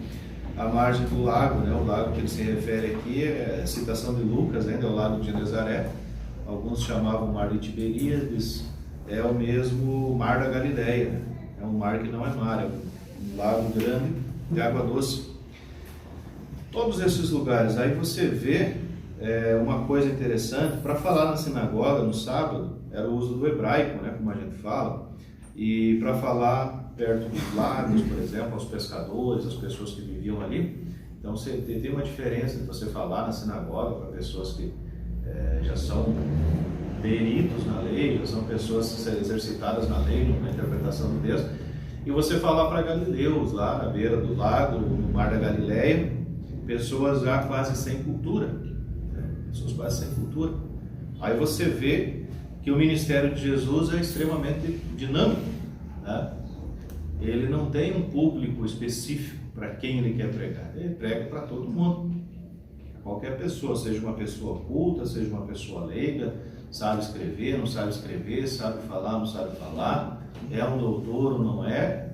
A margem do lago, né? O lago que ele se refere aqui é a citação de Lucas, ainda é o lago de Genezaré. Alguns chamavam Mar de Tiberíades, é o mesmo Mar da Galileia, né? É um mar que não é mar, é um lago grande de água doce. Todos esses lugares, aí você vê uma coisa interessante, para falar na sinagoga no sábado, era o uso do hebraico, né, como a gente fala, e para falar perto dos lagos, por exemplo, aos pescadores, as pessoas que viviam ali. Então você tem uma diferença de você falar na sinagoga para pessoas que já são peritos na lei, já são pessoas exercitadas na lei, na interpretação do texto, e você falar para galileus lá na beira do lago, no Mar da Galileia, pessoas já quase sem cultura, né? Pessoas quase sem cultura. Aí você vê que o ministério de Jesus é extremamente dinâmico, né? Ele não tem um público específico para quem ele quer pregar, ele prega para todo mundo, qualquer pessoa, seja uma pessoa culta, seja uma pessoa leiga, sabe escrever, não sabe escrever, sabe falar, não sabe falar, é um doutor ou não é,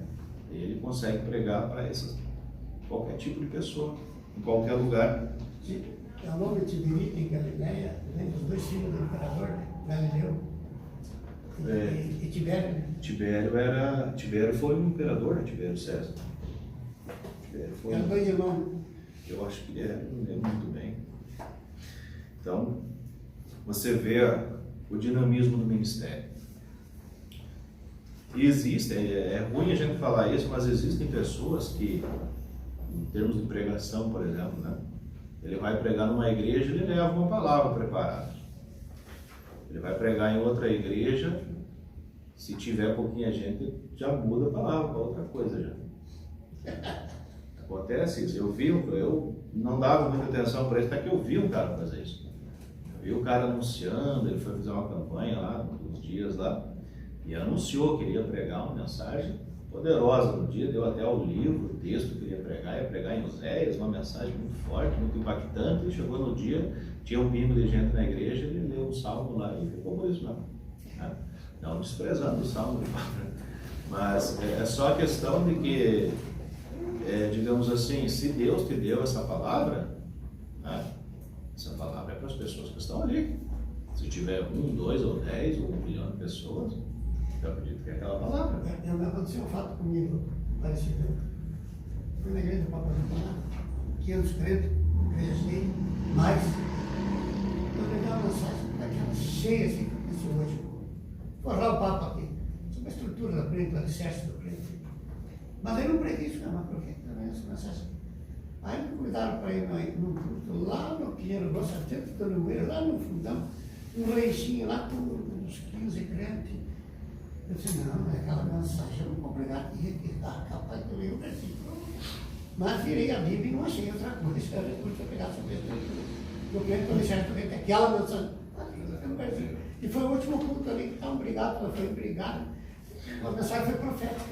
ele consegue pregar para qualquer tipo de pessoa, em qualquer lugar. O nome de Tiberite em Galileia vem dos dois filhos do imperador, né? Galileu e Tibério. Né? Tibério foi um imperador, né? Tibério César. Eram dois irmãos. Eu acho que não lembro muito bem. Então, você vê o dinamismo do ministério. E existe, é ruim a gente falar isso, mas existem pessoas que, em termos de pregação, por exemplo, né? Ele vai pregar numa igreja, ele leva uma palavra preparada. Ele vai pregar em outra igreja, se tiver pouquinha gente, já muda a palavra para outra coisa já. Acontece isso. Eu não dava muita atenção para isso, até que eu vi um cara fazer isso. Eu vi o cara anunciando, ele foi fazer uma campanha lá, uns dias lá, e anunciou que iria pregar uma mensagem poderosa no dia, deu até o livro, o texto que ia pregar em Oséias, uma mensagem muito forte, muito impactante, e chegou no dia, tinha um pingo de gente na igreja, ele leu um salmo lá e ficou por isso mesmo. Né? Não desprezando o salmo, mas é só a questão de que, digamos assim, se Deus te deu essa palavra, né? Essa palavra é para as pessoas que estão ali. Se tiver 1, 2 ou 10 ou 1 milhão de pessoas, eu acredito que é aquela palavra. Aconteceu um fato comigo parecido. Fui na igreja do Papa Nicolau, 500 crentes, igreja cheia, mais. Eu peguei uma mensagem daquela cheia assim, que eu disse hoje. Vou lá o Papa aqui, sobre a estrutura da crente, o alicerce do crente. Mas aí não preguei isso, não, mas por quê? Essa mensagem. Aí me convidaram para ir num culto lá no Pinheiro Grosso, até do Numeiro, lá no fundão, um reichinho lá com uns 15 crentes. Eu disse, não, é aquela mensagem, eu não vou pregar aqui, capaz de eu ler o versículo. Mas virei a Bíblia e não achei outra coisa. Eu depois eu pegar sobre o crente, eu deixei também aquela mensagem. E foi o último culto ali que estavam brigados, eu fui brigado. A mensagem foi profética.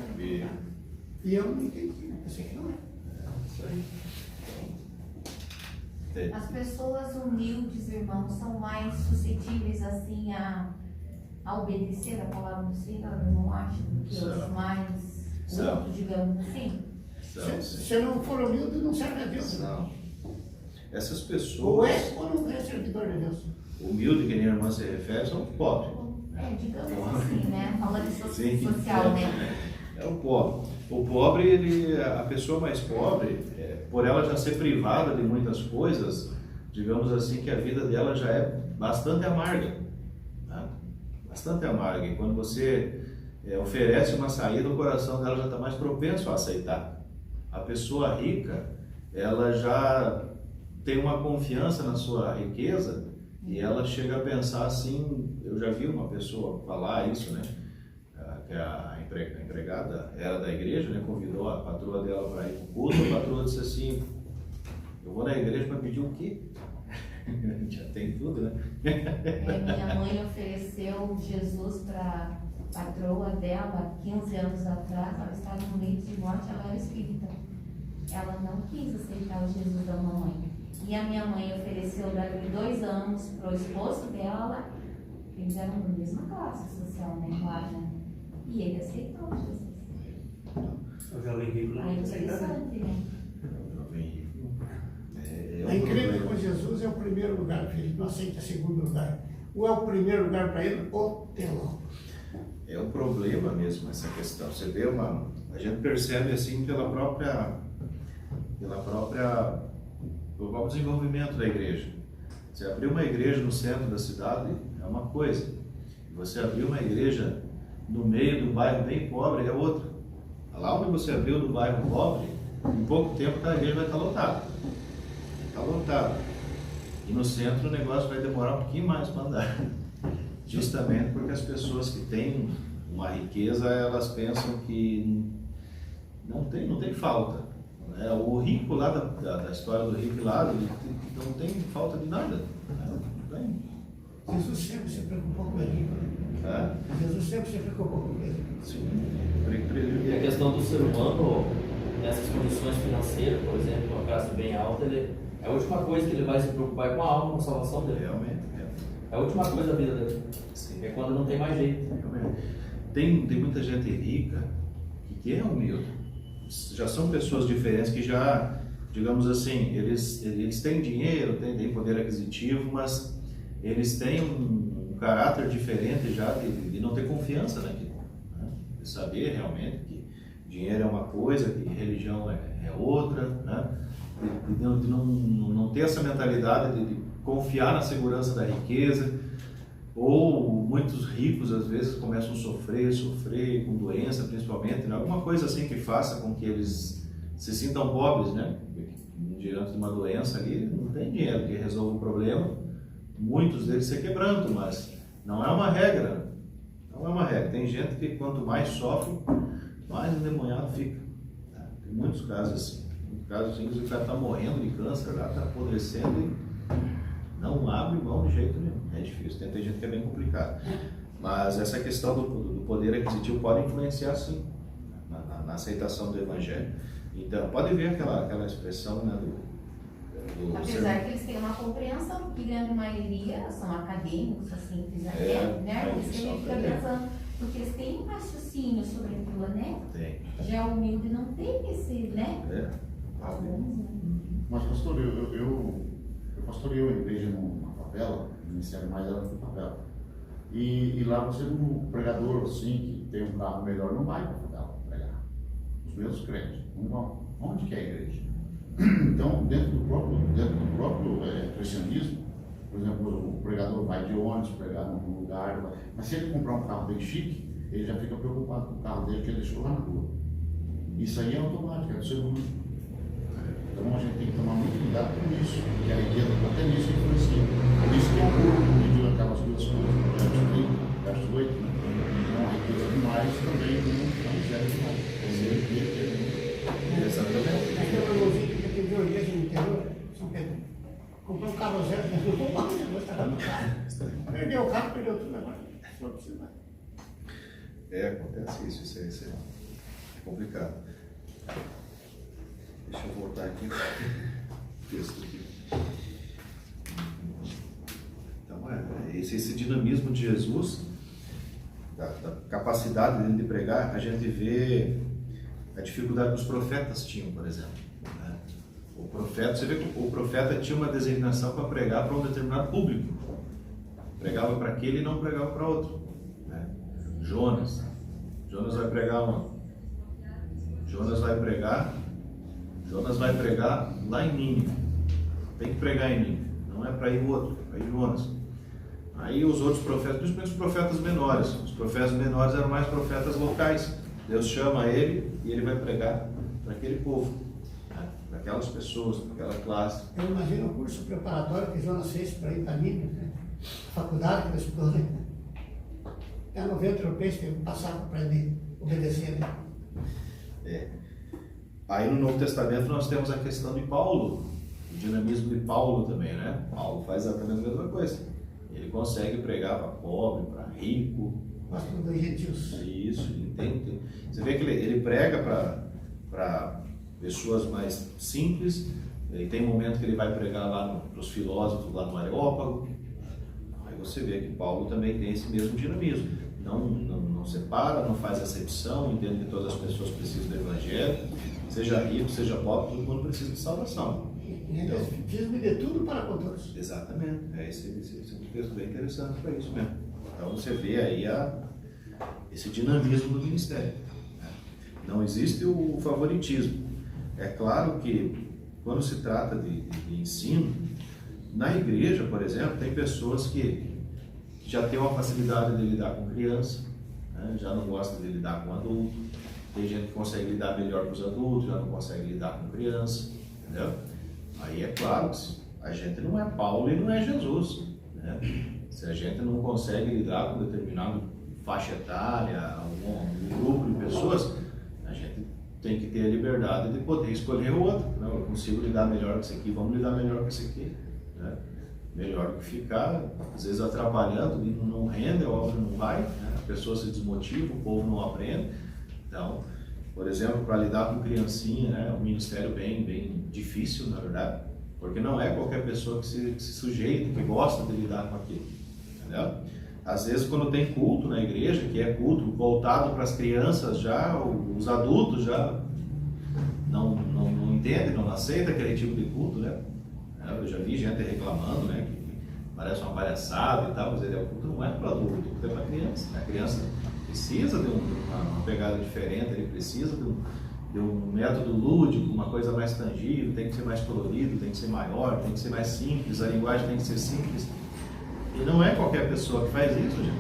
E eu não entendi, eu pensei que não é. Isso aí. As pessoas humildes, irmãos, são mais suscetíveis assim a obedecer a palavra do Senhor, eu não acho, do que os mais outros, digamos assim. Se não for humilde, não serve a Deus. Não. Essas Ou pessoas. ou não é servidor de Deus. Humilde, que nem a irmã se refere, são pobres. Digamos assim, né? Falando Sim, social, né? É o pobre. O pobre, a pessoa mais pobre, por ela já ser privada de muitas coisas, digamos assim, que a vida dela já é bastante amarga. Né? Bastante amarga. E quando você oferece uma saída, o coração dela já está mais propenso a aceitar. A pessoa rica, ela já tem uma confiança na sua riqueza e ela chega a pensar assim, eu já vi uma pessoa falar isso, né? Que a empregada era da igreja, né? Convidou a patroa dela para ir para o culto, a patroa disse assim, eu vou na igreja para pedir o quê? Já tem tudo, né? Minha mãe ofereceu Jesus para a patroa dela 15 anos atrás, ela estava no leito de morte, ela era espírita. Ela não quis aceitar o Jesus da mamãe. E a minha mãe ofereceu daqui 2 anos para o esposo dela, eles eram da mesma classe social, né, claro, né? E ele aceitou Jesus. O jovem rico não Aí aceita, né? interessante, né? A igreja com Jesus é o primeiro lugar para ele, não aceita segundo lugar. Ou é o primeiro lugar para ele, ou telão. É um problema mesmo essa questão. Você vê a gente percebe assim pelo próprio desenvolvimento da igreja. Você abrir uma igreja no centro da cidade é uma coisa. Você abrir uma igreja no meio do bairro bem pobre é outra. Lá onde você abriu no bairro pobre, em pouco tempo a igreja vai estar lotada. Está lotada. E no centro o negócio vai demorar um pouquinho mais para andar. Justamente porque as pessoas que têm uma riqueza, elas pensam que não tem falta. Né? O rico lá da história do rico lá, ele não tem falta de nada. Né? Não tem. Jesus sempre se preocupou com ele. Jesus sempre se preocupou com ele. Sim. E a questão do ser humano, nessas condições financeiras, por exemplo, uma classe bem alta, a última coisa que ele vai se preocupar é com a alma, com a salvação dele. Realmente. É a última coisa da vida dele. Sim. É quando não tem mais jeito. Realmente. Tem muita gente rica que é humilde. Já são pessoas diferentes que já, digamos assim, eles têm dinheiro, têm poder aquisitivo, mas eles têm um caráter diferente já de não ter confiança naquilo. Né? De saber realmente que dinheiro é uma coisa, que religião é outra, né? De não ter essa mentalidade de confiar na segurança da riqueza. Ou muitos ricos às vezes começam a sofrer com doença principalmente, né? Alguma coisa assim que faça com que eles se sintam pobres, né? Diante de uma doença ali, não tem dinheiro que resolva o problema, muitos deles se quebrando, mas não é uma regra, não é uma regra. Tem gente que quanto mais sofre, mais endemoniado fica. Tem muitos casos assim, que o cara está morrendo de câncer, está apodrecendo e não abre mão de jeito nenhum. É difícil, tem gente que é bem complicado. Mas essa questão do poder aquisitivo pode influenciar sim na aceitação do Evangelho. Então, pode ver aquela expressão, né, apesar que eles têm uma compreensão, que grande maioria são acadêmicos, assim, né? Eles ficam pensando, porque eles têm um raciocínio sobre aquilo, né? Tem. Já o humilde não tem esse, né? Alguns, né? Mas, pastor, eu pastorei uma igreja numa favela, o ministério mais era na favela. E lá você, um pregador assim, que tem um carro melhor, não vai para a favela pregar. Os meus crentes não vão. Onde que é a igreja? Então, dentro do próprio cristianismo, por exemplo, o pregador vai de ônibus pregar num lugar, mas se ele comprar um carro bem chique, ele já fica preocupado com o carro dele que ele deixou lá na rua. Isso aí é automático, é do ser humano. Então a gente tem que tomar muito cuidado com isso, porque a riqueza até nisso influencia. Por isso que o povo dividiu aquelas duas coisas, verso 8, né? Então a riqueza demais também não miséria demais. Quer dizer, Exatamente. Mas tem um irmãozinho que tem uma igreja no interior, São Pedro, comprou um carro zero, mas não comprou o negócio, estava no carro. Perdeu o carro, perdeu tudo agora. Não precisa mais. Acontece isso é complicado. Deixa eu voltar aqui o texto aqui. Então, esse dinamismo de Jesus, da capacidade dele de pregar, a gente vê a dificuldade que os profetas tinham, por exemplo. Né? O profeta, você vê que o profeta tinha uma designação para pregar para um determinado público. Pregava para aquele e não pregava para outro. Né? Jonas vai pregar onde? Jonas vai pregar lá em Nínive. Tem que pregar em Nínive. Não é para ir o outro, é para ir Jonas. Aí os outros profetas, principalmente os profetas menores. Os profetas menores eram mais profetas locais. Deus chama ele e ele vai pregar para aquele povo, né? Para aquelas pessoas, para aquela classe. Eu imagino o curso preparatório que Jonas fez para ir para Nínive, né? A faculdade que ele estudou, né? É 90 europeus que passaram para ele obedecer, né? Aí no Novo Testamento nós temos a questão de Paulo, o dinamismo de Paulo também, né? Paulo faz exatamente a mesma coisa. Ele consegue pregar para pobre, para rico. Mas para os gentios. Isso, ele tem. Você vê que ele prega para pessoas mais simples, E tem momento que ele vai pregar lá para os filósofos lá no Areópago. Aí você vê que Paulo também tem esse mesmo dinamismo. Não separa, não faz acepção, entende que todas as pessoas precisam do Evangelho, seja rico, seja pobre, todo mundo precisa de salvação. Então, precisa viver tudo para com todos. Exatamente, esse é um texto bem interessante para isso mesmo. Então você vê aí esse dinamismo do ministério. Não existe o favoritismo. É claro que quando se trata de ensino, na igreja, por exemplo, tem pessoas que já têm uma facilidade de lidar com criança, né? Já não gosta de lidar com adulto. Tem gente que consegue lidar melhor com os adultos, já não consegue lidar com criança, entendeu? Aí é claro que a gente não é Paulo e não é Jesus, né? Se a gente não consegue lidar com determinado faixa etária, algum grupo de pessoas, a gente tem que ter a liberdade de poder escolher o outro. Não, eu consigo lidar melhor com isso aqui, vamos lidar melhor com isso aqui, né? Melhor do que ficar, às vezes, atrapalhando, não rende, a obra não vai, né? A pessoa se desmotiva, o povo não aprende. Então, por exemplo, para lidar com criancinha, né, é um ministério bem difícil, na verdade, porque não é qualquer pessoa que se sujeita, que gosta de lidar com aquilo, entendeu? Às vezes, quando tem culto na igreja, que é culto voltado para as crianças já, os adultos já não entendem, não aceitam aquele tipo de culto, né? Eu já vi gente reclamando, né, que parece uma palhaçada e tal, mas o culto não é para adulto, o culto é para criança. A criança precisa de uma pegada diferente, ele precisa de um método lúdico, uma coisa mais tangível, tem que ser mais colorido, tem que ser maior, tem que ser mais simples, a linguagem tem que ser simples. E não é qualquer pessoa que faz isso, gente.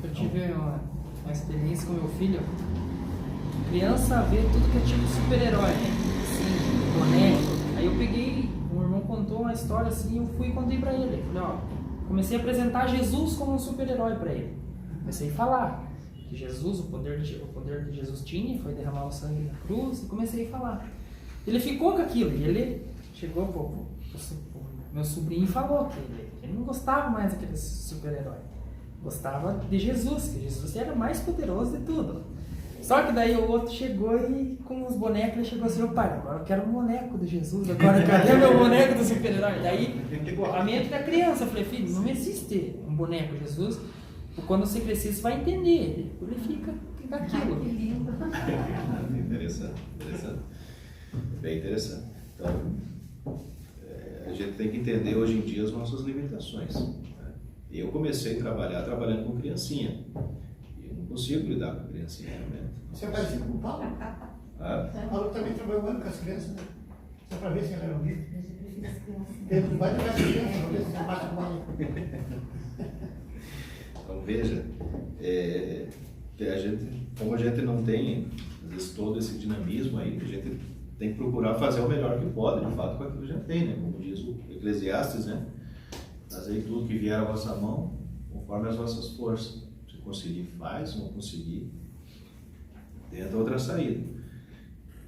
Eu tive uma experiência com meu filho. Criança vê tudo que é tipo super-herói, assim, boneco. Aí eu peguei, o irmão contou uma história assim, eu fui e contei pra ele. Falei, ó, comecei a apresentar Jesus como um super-herói pra ele. Comecei a falar que Jesus, o poder que Jesus tinha foi derramar o sangue na cruz, e comecei a falar. Ele ficou com aquilo, e ele chegou pro meu sobrinho e falou que ele não gostava mais daquele super-herói. Gostava de Jesus, que Jesus era mais poderoso de tudo. Só que daí o outro chegou e com os bonecos ele chegou assim, ô pai, agora eu quero um boneco de Jesus, agora cadê meu boneco do super-herói? Daí, a mente da criança, eu falei, filho, não existe um boneco de Jesus, quando você crescer você vai entender, ele fica aquilo. Que lindo. Interessante. Bem interessante. Então, a gente tem que entender hoje em dia as nossas limitações. Né? Eu comecei a trabalhar trabalhando com criancinha. Eu não consigo lidar com criancinha realmente. Você é parecido com o Paulo? O Paulo também trabalhou com as crianças, né? Só para ver se ela era ouvido. Ele não vai levar as crianças, para ver se você bate com ela. Então veja, como a gente não tem às vezes, todo esse dinamismo aí, a gente tem que procurar fazer o melhor que pode, de fato, com aquilo que a gente tem, né? Como diz o Eclesiastes, né? Fazei tudo que vier à vossa mão, conforme as vossas forças. Se conseguir, faz, se não conseguir, tenta outra saída.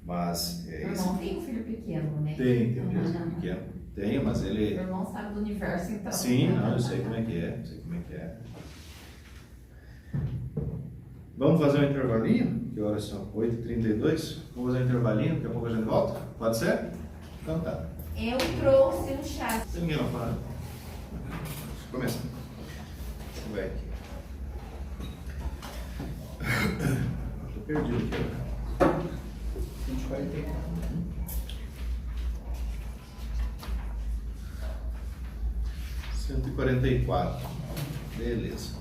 Mas... O irmão tem um filho pequeno, né? Tem um filho pequeno. Tem, mas ele... O irmão sabe do universo, então. Sim, não, eu sei como é que é, Vamos fazer um intervalinho? Que horas são? 8h32? Vamos fazer um intervalinho, daqui a pouco a gente volta? Pode ser? Então tá. Eu trouxe um chá. Tem ninguém lá fora? Começa. Vai aqui. Tô perdido aqui. 144. $144. Beleza.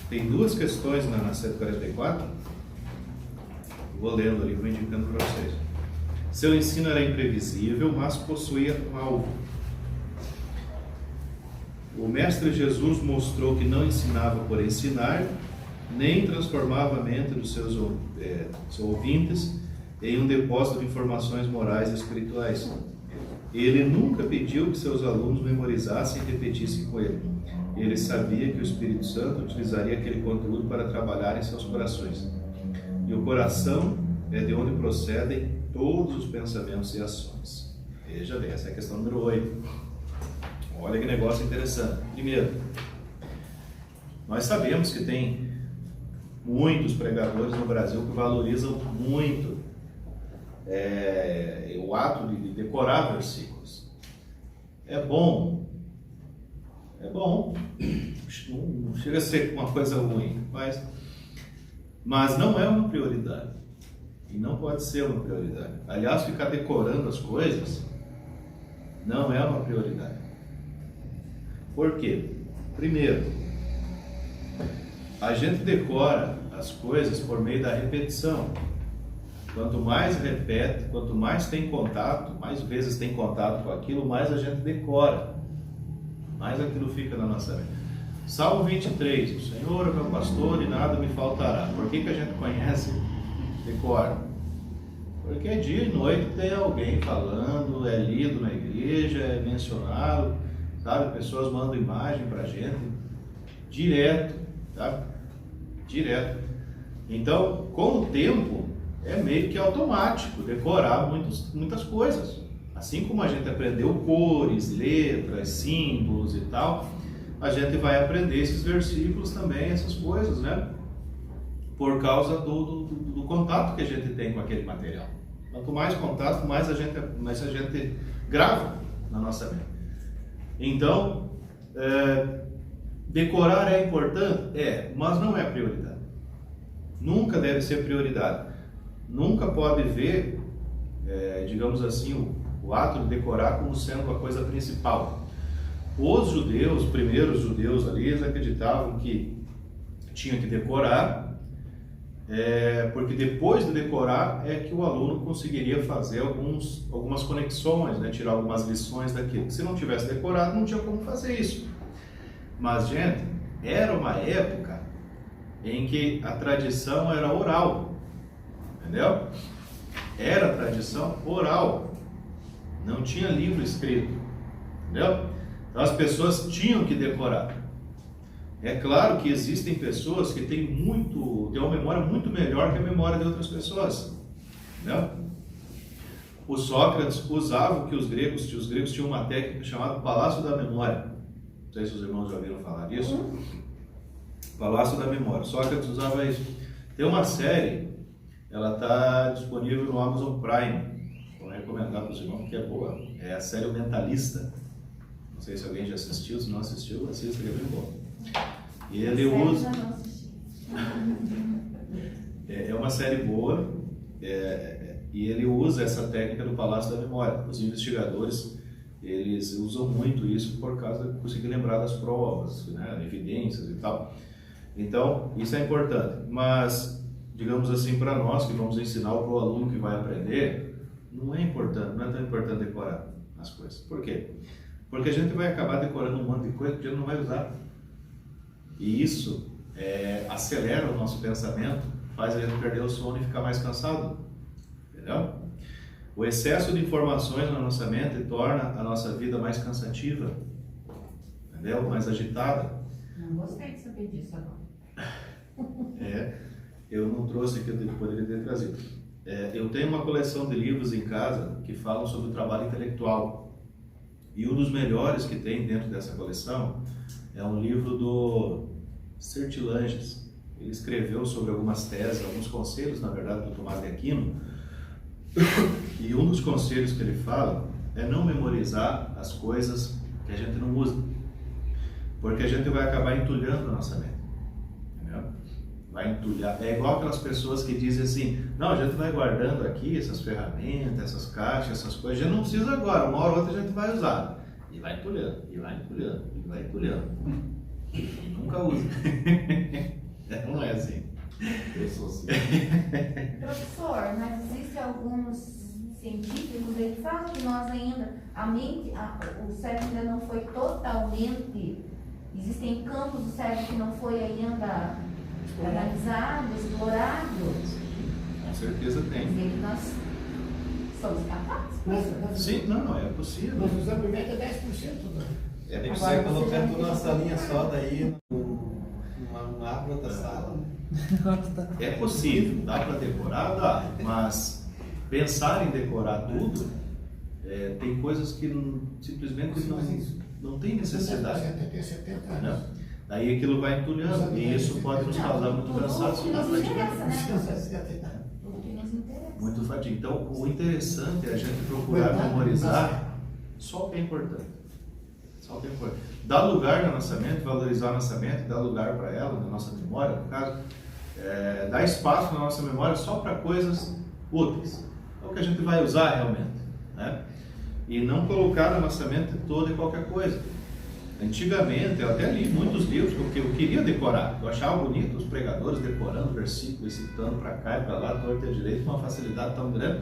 Tem duas questões na 144. Vou lendo ali, vou indicando para vocês. Seu ensino era imprevisível, mas possuía um alvo. O Mestre Jesus mostrou que não ensinava por ensinar, nem transformava a mente dos seus ouvintes em um depósito de informações morais e espirituais. Ele nunca pediu que seus alunos memorizassem e repetissem com ele. Ele sabia que o Espírito Santo utilizaria aquele conteúdo para trabalhar em seus corações. E o coração é de onde procedem todos os pensamentos e ações. Veja bem, essa é a questão número 8. Olha que negócio interessante. Primeiro, nós sabemos que tem muitos pregadores no Brasil que valorizam muito o ato de decorar versículos. É bom, não chega a ser uma coisa ruim, mas não é uma prioridade, e não pode ser uma prioridade. Aliás, ficar decorando as coisas não é uma prioridade. Por quê? Primeiro, a gente decora as coisas por meio da repetição. Quanto mais repete, quanto mais tem contato, mais vezes tem contato com aquilo, mais a gente decora, mais aquilo fica na nossa mente. Salmo 23, o Senhor é meu pastor e nada me faltará. Por que a gente conhece, decora? Porque dia e noite tem alguém falando, é lido na igreja, é mencionado, sabe? Pessoas mandam imagem pra gente, direto, sabe? Direto. Então, com o tempo, é meio que automático decorar muitas coisas. Assim como a gente aprendeu cores, letras, símbolos e tal, a gente vai aprender esses versículos também, essas coisas, né? Por causa do contato que a gente tem com aquele material. Quanto mais contato, mais a gente grava na nossa mente. Então, decorar é importante? Mas não é prioridade. Nunca deve ser prioridade. Nunca pode ver, digamos assim, o ato de decorar como sendo a coisa principal. Os judeus, os primeiros judeus ali, eles acreditavam que tinha que decorar, porque depois de decorar é que o aluno conseguiria fazer algumas conexões, né, tirar algumas lições daquilo. Se não tivesse decorado, não tinha como fazer isso. Mas, gente, era uma época em que a tradição era oral, entendeu? Era tradição oral, não tinha livro escrito, entendeu? Então as pessoas tinham que decorar. É claro que existem pessoas que têm uma memória muito melhor que a memória de outras pessoas, entendeu? O Sócrates usava o que os gregos tinham uma técnica chamada Palácio da Memória. Não sei se os irmãos já ouviram falar disso. Palácio da Memória. Sócrates usava isso. Tem uma série, ela está disponível no Amazon Prime. Vou recomendar para os irmãos porque é boa. É a série O Mentalista. Não sei se alguém já assistiu. Se não assistiu, assista, que é bem bom. E ele usa. É uma série boa. E ele usa essa técnica do Palácio da Memória. Os investigadores, eles usam muito isso por causa de conseguir lembrar das provas, né, evidências e tal. Então, isso é importante. Mas, digamos assim, para nós que vamos ensinar para o aluno que vai aprender, não é tão importante decorar as coisas. Por quê? Porque a gente vai acabar decorando um monte de coisa que a gente não vai usar. E isso acelera o nosso pensamento, faz a gente perder o sono e ficar mais cansado. Entendeu? O excesso de informações na nossa mente torna a nossa vida mais cansativa, entendeu? Mais agitada. Não gostei de saber disso agora. Eu não trouxe aqui, eu poderia ter trazido. Eu tenho uma coleção de livros em casa que falam sobre o trabalho intelectual. E um dos melhores que tem dentro dessa coleção é um livro do Sertilanges. Ele escreveu sobre algumas teses, alguns conselhos, na verdade, do Tomás de Aquino. E um dos conselhos que ele fala é não memorizar as coisas que a gente não usa, porque a gente vai acabar entulhando a nossa mente, entendeu? Vai entulhar. É igual aquelas pessoas que dizem assim: não, a gente vai guardando aqui essas ferramentas, essas caixas, essas coisas, a gente não precisa agora, uma hora ou outra a gente vai usar. E vai entulhando, e vai entulhando, e vai entulhando. E nunca usa. Não é assim. Eu sou assim. Professor, mas existem alguns científicos, eles falam que nós ainda, o cérebro ainda não foi totalmente, existem campos do cérebro que não foi ainda analisado, explorado. Com certeza tem. Mas nós somos capazes. Sim, não, é possível. Nós usamos em média 10%. Né? A gente vai colocando tudo na salinha só daí, uma aba outra sala. É possível, dá para decorar, dá, mas pensar em decorar tudo, tem coisas que simplesmente não tem necessidade. Tem 70 anos. Não. Daí aquilo vai entulhando e isso pode nos causar muito cansaço. Não interessa, né? o que nos interessa. Muito fatiga. Então, o interessante é a gente procurar memorizar só o que é importante. Só o que é importante. Dar lugar na nossa mente, valorizar a nossa mente, dar lugar para ela, na nossa memória, no caso, dar espaço na nossa memória só para coisas úteis. É o que a gente vai usar realmente, né? E não colocar na nossa mente toda e qualquer coisa. Antigamente, eu até li muitos livros porque eu queria decorar. Eu achava bonito os pregadores decorando versículos, citando para cá e para lá, torta e direito, com uma facilidade tão grande.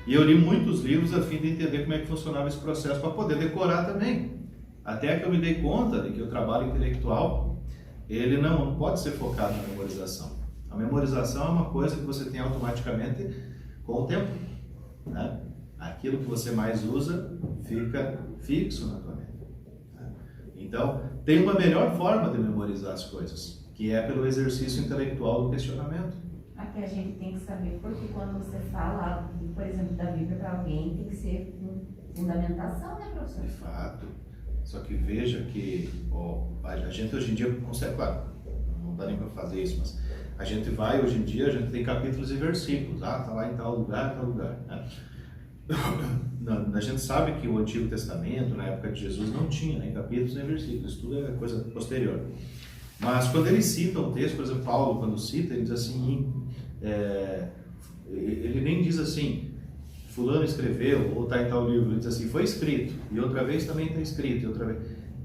E eu li muitos livros a fim de entender como é que funcionava esse processo para poder decorar também. Até que eu me dei conta de que o trabalho intelectual, ele não pode ser focado na memorização. A memorização é uma coisa que você tem automaticamente com o tempo, né? Aquilo que você mais usa fica fixo na tua mente. Então, tem uma melhor forma de memorizar as coisas, que é pelo exercício intelectual do questionamento. Aqui a gente tem que saber, porque quando você fala, por exemplo, da Bíblia para alguém, tem que ser com fundamentação, né, professor? De fato. Só que veja que a gente hoje em dia consegue, claro, não dá nem para fazer isso, mas a gente vai, hoje em dia, a gente tem capítulos e versículos. Ah, está lá em tal lugar, né? A gente sabe que o Antigo Testamento, na época de Jesus, não tinha nem capítulos nem versículos, isso tudo é coisa posterior. Mas quando ele cita um texto, por exemplo, Paulo, quando cita, ele diz assim, ele nem diz assim, fulano escreveu, ou está em tal livro, ele diz assim, foi escrito, e outra vez também está escrito, e outra vez.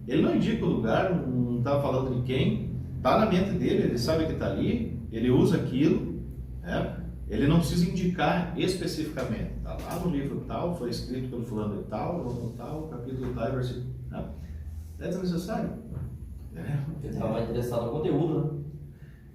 Ele não indica o lugar, não está falando de quem, está na mente dele, ele sabe que está ali, ele usa aquilo, né? Ele não precisa indicar especificamente. Está lá no livro tal, foi escrito pelo fulano de tal, no tal, capítulo tal, versículo. Não. É desnecessário. Ele está mais interessado no conteúdo, né?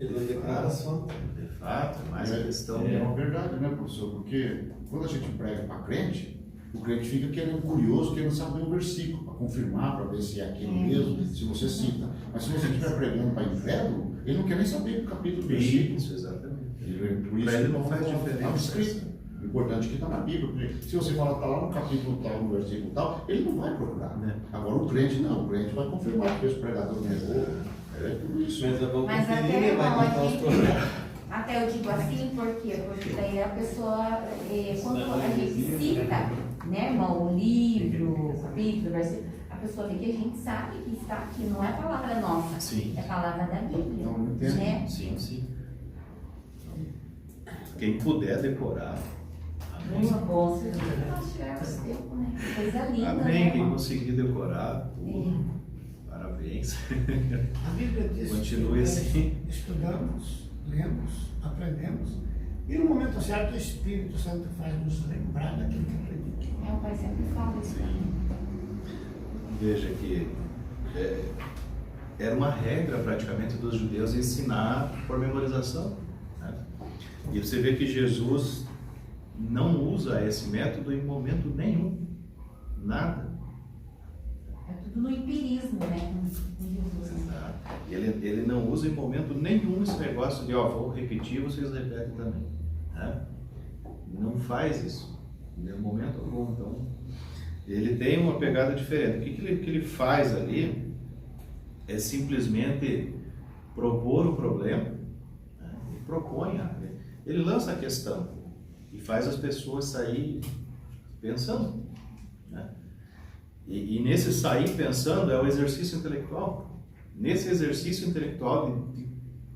Ele não declara só. De fato, mas a questão é uma verdade, né, professor? Porque quando a gente prega para crente, o crente fica querendo, curioso, querendo saber um versículo, para confirmar, para ver se é aquele mesmo, se você cita. Mas se você estiver pregando para incrédulo, ele não quer nem saber o capítulo do versículo. Isso, exatamente. Por isso ele não faz diferença. Escrito. O importante é que está na Bíblia, porque se você falar está lá no capítulo tal, no versículo tal, ele não vai procurar. Né? Agora o crente não, o crente vai confirmar que esse pregador negou. É tudo isso. Mas eu vou Mas conferir, até, vai irmão, contar os problemas. até eu digo assim, por quê? Porque daí a pessoa, quando a gente cita, né, irmão, o livro, o capítulo, o versículo, a pessoa vê que a gente sabe que está aqui, não é palavra nossa, Sim. é palavra da Bíblia. Não entendo. Né? Sim, sim. Quem puder decorar, amém. Uma boa, se nós tivermos tempo, né? Coisa linda, Amém. né, Quem irmão? conseguir decorar, parabéns. A Bíblia diz Continue que assim. estudamos, lemos, aprendemos, e no momento certo o Espírito Santo faz nos lembrar daquilo que aprendemos. O pai sempre fala isso pra mim. Veja que era uma regra praticamente dos judeus ensinar por memorização. Né? E você vê que Jesus não usa esse método em momento nenhum. Nada. É tudo no empirismo, né? Com Jesus. Exato. Ele não usa em momento nenhum esse negócio de, vou repetir, vocês repetem também. Né? Não faz isso. Em momento algum. Então, ele tem uma pegada diferente. O que ele faz ali é simplesmente propor o problema, né? Ele propõe, ele lança a questão e faz as pessoas sair pensando. Né? E nesse sair pensando é o exercício intelectual. Nesse exercício intelectual de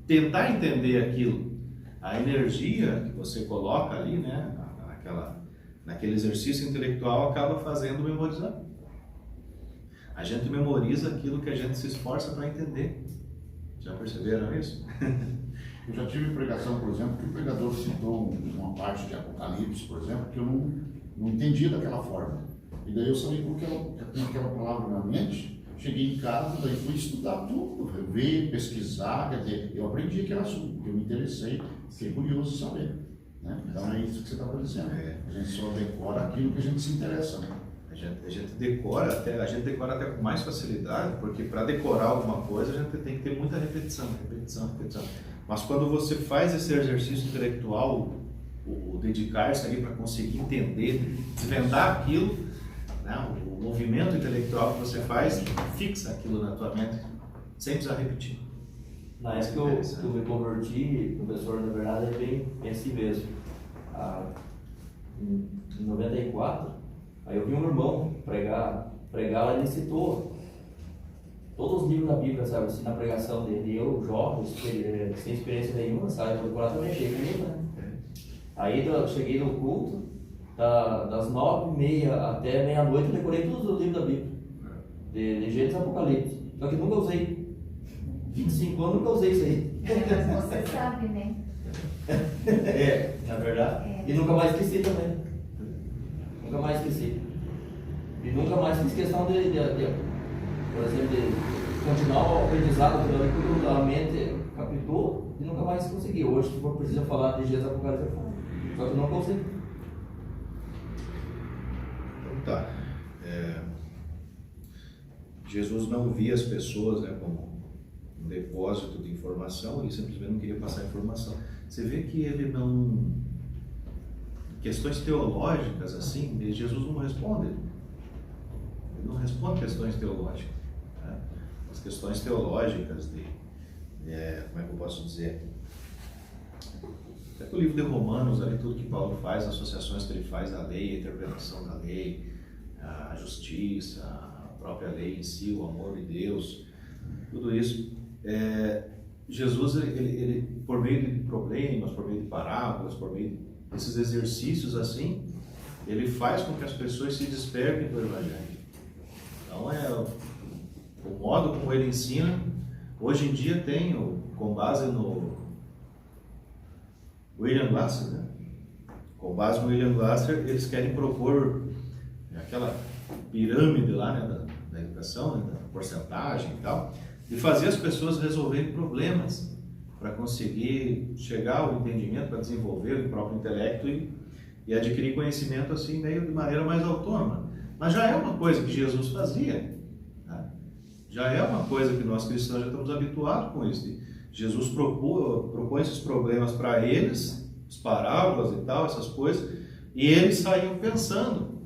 tentar entender aquilo, a energia que você coloca ali, né, naquele exercício intelectual acaba fazendo memorizar. A gente memoriza aquilo que a gente se esforça para entender. Já perceberam isso? Eu já tive pregação, por exemplo, que o pregador citou uma parte de Apocalipse, por exemplo, que eu não entendia daquela forma. E daí eu saí com aquela palavra na mente, cheguei em casa, daí fui estudar tudo, ver, pesquisar, quer dizer, eu aprendi aquele assunto, eu me interessei, fiquei curioso de saber. Né? Então é isso que você estava dizendo. A gente só decora aquilo que a gente se interessa. Né? A gente decora até com mais facilidade, porque para decorar alguma coisa a gente tem que ter muita repetição. Mas quando você faz esse exercício intelectual, o dedicar-se ali para conseguir entender, desvendar aquilo, né? O movimento intelectual que você faz fixa aquilo na tua mente, sem precisar repetir. Na época que eu me converti, professor, na verdade é bem assim mesmo. em 94, aí eu vi um irmão pregar lá, ele citou todos os livros da Bíblia, sabe, assim, na pregação dele. E eu, jovem, sem experiência nenhuma, sabe, procurar também, cheguei comigo, né? Aí eu cheguei no culto, das 9h30 até meia-noite, eu decorei todos os livros da Bíblia, de Gênesis e Apocalipse. Só que nunca usei. 25 anos nunca usei isso aí. Mas você sabe, né? Na verdade. E nunca mais esqueci também. Nunca mais esqueci. E nunca mais fiz questão por exemplo, de continuar o aprendizado quando a mente captou e nunca mais consegui. Hoje, se for preciso falar de Jesus Apocalipse, eu falo. Só que não consigo. Então tá. Jesus não via as pessoas, né, como um depósito de informação, ele simplesmente não queria passar informação. Você vê que ele não... Questões teológicas, assim, Jesus não responde. Ele não responde questões teológicas. Né? As questões teológicas como é que eu posso dizer? Até o livro de Romanos, ali, tudo que Paulo faz, as associações que ele faz da lei, a interpretação da lei, a justiça, a própria lei em si, o amor de Deus, tudo isso. Jesus, ele, por meio de problemas, por meio de parábolas, por meio desses exercícios assim, ele faz com que as pessoas se despertem do Evangelho. Então, o modo como ele ensina, hoje em dia tem, com base no William Glasser, né? Com base no William Glasser, eles querem propor aquela pirâmide lá, né, da educação, né, da porcentagem e tal, de fazer as pessoas resolverem problemas para conseguir chegar ao entendimento, para desenvolver o próprio intelecto e adquirir conhecimento assim meio de maneira mais autônoma. Mas já é uma coisa que Jesus fazia, né? Já é uma coisa que nós cristãos já estamos habituados com isso. Jesus propõe esses problemas para eles, as parábolas e tal, essas coisas, e eles saíam pensando.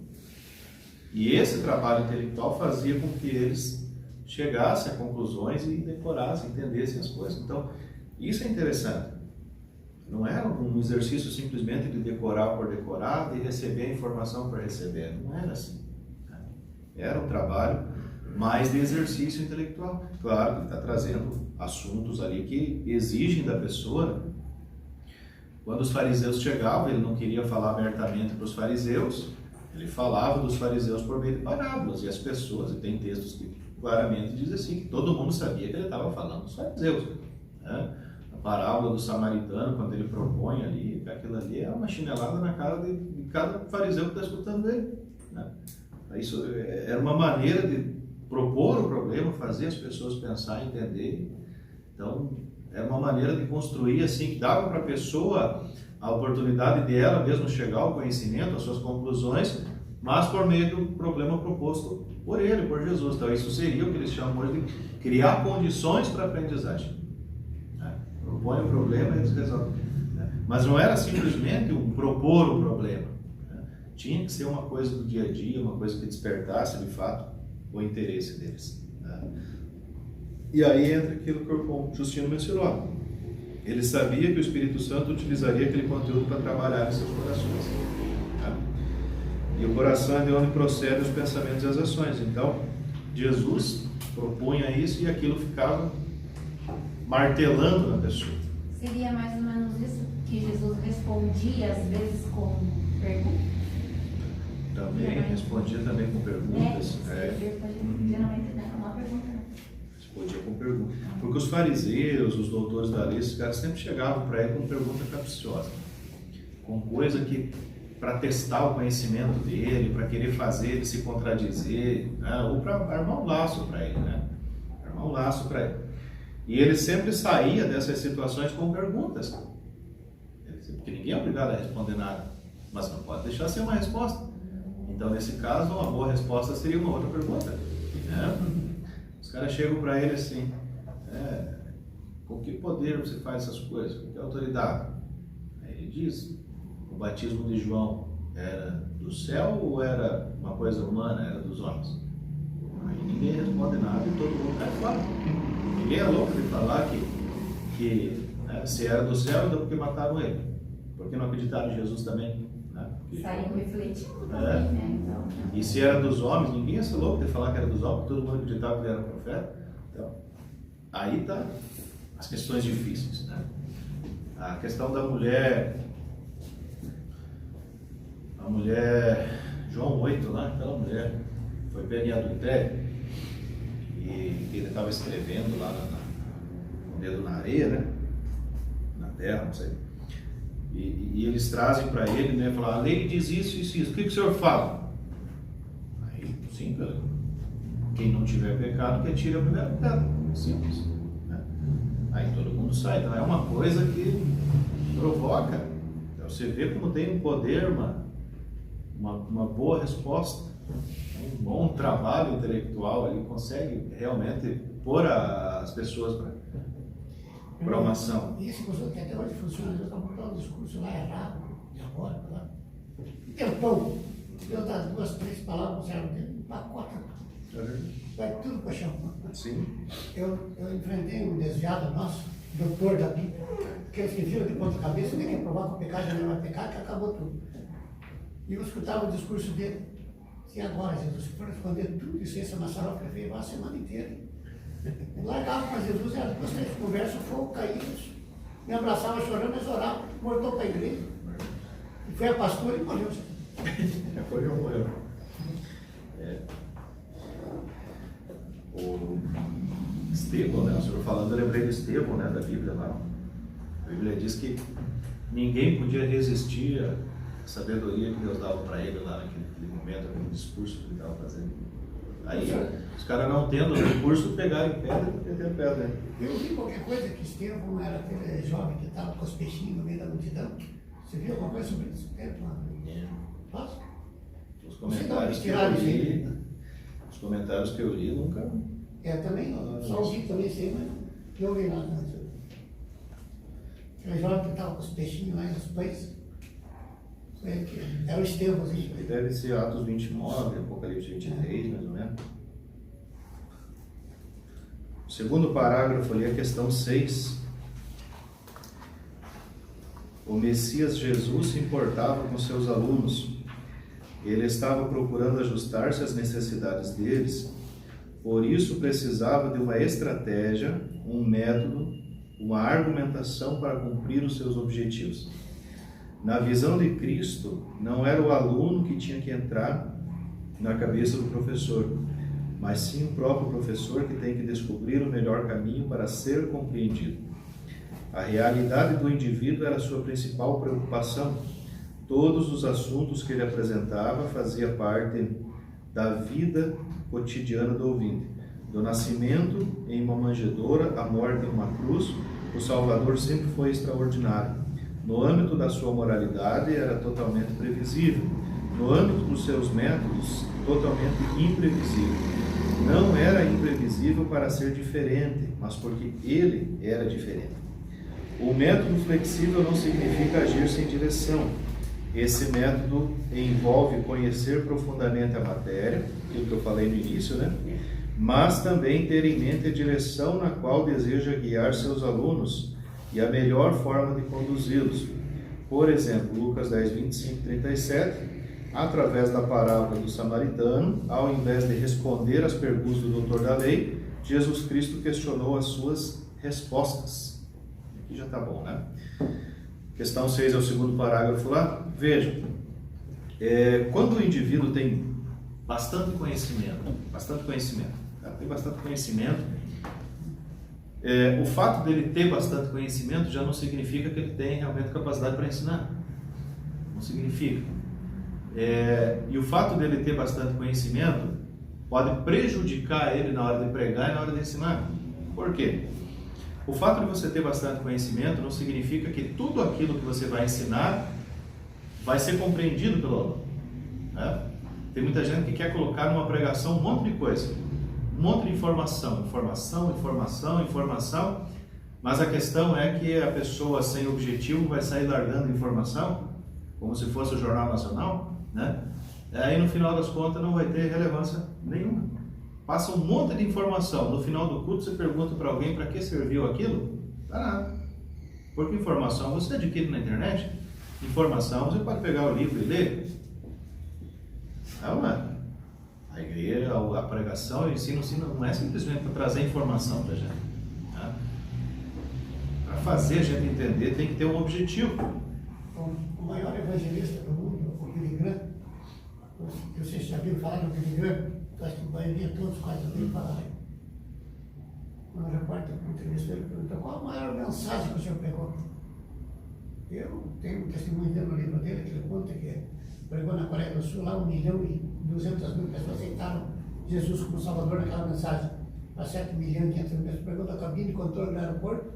E esse trabalho intelectual fazia com que eles chegassem a conclusões e decorassem, entendessem as coisas. Então, isso é interessante. Não era um exercício simplesmente de decorar por decorar, de receber a informação para receber. Não era assim. Era um trabalho mais de exercício intelectual. Claro que ele está trazendo assuntos ali que exigem da pessoa. Quando os fariseus chegavam, ele não queria falar abertamente para os fariseus, ele falava dos fariseus por meio de parábolas, e as pessoas, e tem textos que claramente dizem assim, que todo mundo sabia que ele estava falando dos fariseus. Né? A parábola do samaritano, quando ele propõe ali, aquilo ali é uma chinelada na cara de cada fariseu que está escutando ele. Né? Isso era uma maneira de propor o problema, fazer as pessoas pensar, entender. Então, era uma maneira de construir assim, que dava para a pessoa a oportunidade de ela mesmo chegar ao conhecimento, às suas conclusões, mas por meio do problema proposto por ele, por Jesus. Então, isso seria o que eles chamam hoje de criar condições para a aprendizagem. Propõe o problema e eles resolvem. Mas não era simplesmente propor o problema. Tinha que ser uma coisa do dia a dia, uma coisa que despertasse, de fato, o interesse deles. E aí entra aquilo que o Justino mencionou. Ele sabia que o Espírito Santo utilizaria aquele conteúdo para trabalhar em seus corações. E o coração é de onde procedem os pensamentos e as ações. Então, Jesus propunha isso e aquilo ficava martelando na pessoa. Seria mais ou menos isso que Jesus respondia, às vezes, com perguntas? Também, respondia também com perguntas. Geralmente não, uma pergunta não. Respondia com perguntas. Porque os fariseus, os doutores da lei, esses caras sempre chegavam para ele com pergunta capciosa. Com coisa que, para testar o conhecimento dele, para querer fazer ele se contradizer, né? Ou para armar um laço para ele, né? Armar um laço para ele. E ele sempre saía dessas situações com perguntas. Porque ninguém é obrigado a responder nada. Mas não pode deixar ser uma resposta. Então, nesse caso, uma boa resposta seria uma outra pergunta. Né? Os caras chegam para ele assim, com que poder você faz essas coisas? Com que autoridade? Aí ele diz, o batismo de João era do céu ou era uma coisa humana, era dos homens? Aí ninguém responde nada e todo mundo cai fora. Ninguém é louco de falar que se era do céu, então porque mataram ele. Porque não acreditaram em Jesus também, né? Saiu refletindo também, né? Então, e se era dos homens, ninguém ia ser louco de falar que era dos homens, todo mundo acreditava que ele era profeta. Então, aí tá as questões difíceis, né? A questão da mulher, a mulher, João 8 lá, aquela mulher foi pega em adultério e ele estava escrevendo lá com o dedo na areia, né? Na terra, não sei. E eles trazem para ele, né? Falar, a lei diz isso, isso, isso. O que o senhor fala? Aí, simples. Quem não tiver pecado, que atire a primeira pedra. Simples. Né? Aí todo mundo sai. Então é uma coisa que provoca. Então, você vê como tem um poder, uma boa resposta, um bom trabalho intelectual ali, consegue realmente pôr as pessoas para uma ação. E esse curso que até hoje funciona, eu estou montando um discurso lá errado, de agora, lá. E tem o pão, eu dar 2, 3 palavras, um pacote, vai tudo para o chão. Sim. Eu enfrentei um desviado nosso, doutor da Bíblia, que eles que viram de ponta cabeça, nem quer provar que o pecado já não vai pecar, que acabou tudo. E eu escutava o discurso dele. E agora, Jesus, se for responder tudo isso, essa maçaroca que veio a semana inteira. Largava para Jesus, era 2, 3 conversas, o fogo caía, me abraçava chorando, mas orava, voltou para a igreja. E foi a pastora e morreu. Morreu. O Estevão, né? O senhor falando, eu lembrei do Estevão, né? Da Bíblia lá. A Bíblia diz que ninguém podia resistir à sabedoria que Deus dava para ele lá naquele momento, aquele discurso que ele estava fazendo. Aí os caras não tendo o recurso, pegaram em pedra e meteram pedra. Né? Eu vi qualquer coisa que Estevão era aquele jovem que estava com os peixinhos no meio da multidão. Você viu alguma coisa sobre isso? Nossa. Os comentários que eu li nunca. Também não. Só ouvi também sei, mas não ouvi nada. Aquele jovem que estava com os peixinhos lá nos pães. É o Estevão. Ele deve ser Atos 29, Apocalipse 23, mais ou menos. O segundo parágrafo ali, a questão 6. O Messias Jesus se importava com seus alunos. Ele estava procurando ajustar-se às necessidades deles. Por isso precisava de uma estratégia, um método, uma argumentação para cumprir os seus objetivos. Na visão de Cristo, não era o aluno que tinha que entrar na cabeça do professor, mas sim o próprio professor que tem que descobrir o melhor caminho para ser compreendido. A realidade do indivíduo era a sua principal preocupação. Todos os assuntos que ele apresentava faziam parte da vida cotidiana do ouvinte. Do nascimento em uma manjedoura, a morte em uma cruz, o Salvador sempre foi extraordinário. No âmbito da sua moralidade, era totalmente previsível. No âmbito dos seus métodos, totalmente imprevisível. Não era imprevisível para ser diferente, mas porque ele era diferente. O método flexível não significa agir sem direção. Esse método envolve conhecer profundamente a matéria, aquilo que eu falei no início, né? Mas também ter em mente a direção na qual deseja guiar seus alunos e a melhor forma de conduzi-los. Por exemplo, Lucas 10, 25, 37, através da parábola do samaritano, ao invés de responder às perguntas do doutor da lei, Jesus Cristo questionou as suas respostas. Aqui já está bom, né? Questão 6 é o segundo parágrafo lá. Vejam, quando o indivíduo tem bastante conhecimento, o fato dele ter bastante conhecimento já não significa que ele tem realmente capacidade para ensinar. Não significa. E o fato dele ter bastante conhecimento pode prejudicar ele na hora de pregar e na hora de ensinar. Por quê? O fato de você ter bastante conhecimento não significa que tudo aquilo que você vai ensinar vai ser compreendido pelo aluno. Né? Tem muita gente que quer colocar numa pregação um monte de coisa. Um monte de informação, mas a questão é que a pessoa sem objetivo vai sair largando informação, como se fosse o Jornal Nacional, né? Aí no final das contas não vai ter relevância nenhuma. Passa um monte de informação, no final do culto você pergunta para alguém para que serviu aquilo? Para nada. Porque informação você adquire na internet, informação, você pode pegar o livro e ler. A igreja, a pregação, o ensino não é simplesmente para trazer informação para a gente. Tá? Para fazer a gente entender, tem que ter um objetivo. O maior evangelista do mundo, o Billy Graham, vocês já viram falar do Billy Graham? Acho que a maioria todos quase ouviram falar. Uma repórter entrevistou ele, perguntou: qual a maior mensagem que o senhor pegou? Eu tenho um testemunho dele no livro dele, que ele conta que pregou na Coreia do Sul, lá 1.200.000 pessoas aceitaram Jesus como Salvador naquela mensagem. Para 7.500.000 pessoas. Pregou da cabine de controle do aeroporto,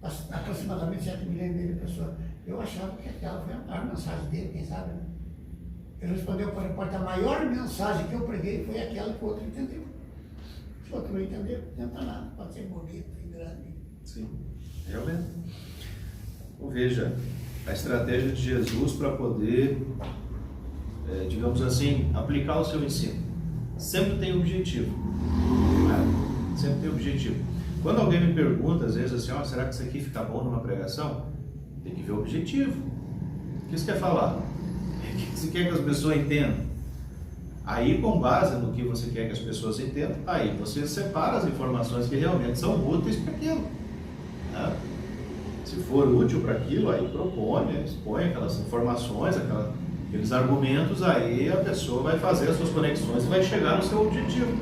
aproximadamente 7.500.000 de pessoas. Eu achava que aquela foi a maior mensagem dele, quem sabe, né? Ele respondeu para o repórter: a maior mensagem que eu preguei foi aquela que o outro entendeu. Se o outro não entendeu, não adianta nada, pode ser bonito e grande. Sim, realmente. Então, veja, a estratégia de Jesus para poder, digamos assim, aplicar o seu ensino. Sempre tem objetivo. Né? Sempre tem objetivo. Quando alguém me pergunta, às vezes, assim, será que isso aqui fica bom numa pregação? Tem que ver o objetivo. O que você quer falar? O que você quer que as pessoas entendam? Aí, com base no que você quer que as pessoas entendam, aí você separa as informações que realmente são úteis para aquilo. Né? Se for útil para aquilo, aí propõe, expõe aquelas informações, aqueles argumentos, aí a pessoa vai fazer as suas conexões e vai chegar no seu objetivo.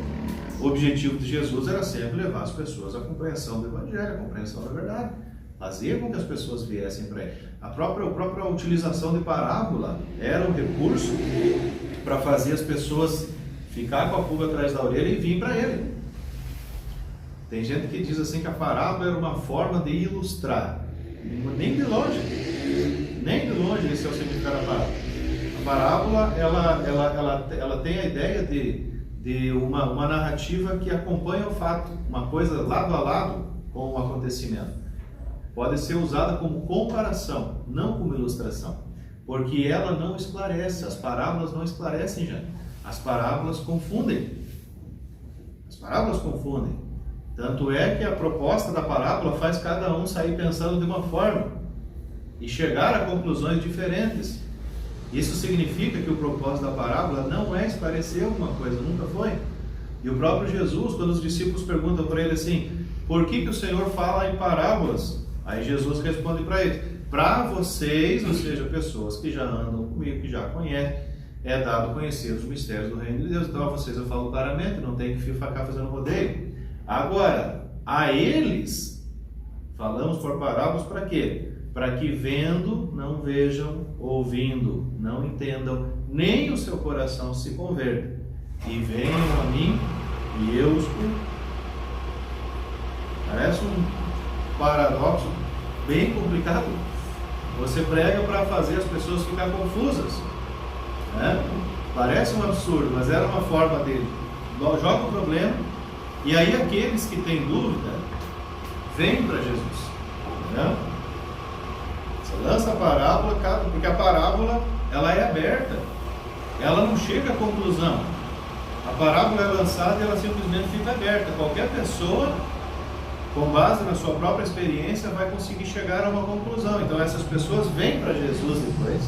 O objetivo de Jesus era sempre levar as pessoas à compreensão do Evangelho, à compreensão da verdade. Fazia com que as pessoas viessem para ele. A própria utilização de parábola era um recurso para fazer as pessoas ficar com a pulga atrás da orelha e vir para ele. Tem gente que diz assim que a parábola era uma forma de ilustrar. Nem de longe esse é o significado da parábola. A parábola ela tem a ideia de uma narrativa que acompanha o fato, uma coisa lado a lado com o acontecimento. Pode ser usada como comparação, não como ilustração, porque ela não esclarece. As parábolas não esclarecem, gente. As parábolas confundem. Tanto é que a proposta da parábola faz cada um sair pensando de uma forma e chegar a conclusões diferentes. Isso significa que o propósito da parábola não é esclarecer alguma coisa, nunca foi. E o próprio Jesus, quando os discípulos perguntam para ele assim: por que o Senhor fala em parábolas? Aí Jesus responde para eles: para vocês, ou seja, pessoas que já andam comigo, que já conhecem, é dado conhecer os mistérios do reino de Deus. Então a vocês eu falo claramente, não tem que ficar fazendo rodeio. Agora, a eles falamos por parábolas para quê? Para que vendo não vejam, ouvindo não entendam, nem o seu coração se converta, e venham a mim e eu os curo. Parece um paradoxo bem complicado. Você prega para fazer as pessoas ficar confusas, né? Parece um absurdo, mas era uma forma dele. Joga o problema, e aí aqueles que têm dúvida vêm para Jesus, né? Você lança a parábola, porque a parábola ela é aberta, ela não chega à conclusão. A parábola é lançada e ela simplesmente fica aberta. Qualquer pessoa, com base na sua própria experiência, vai conseguir chegar a uma conclusão. Então essas pessoas vêm para Jesus depois,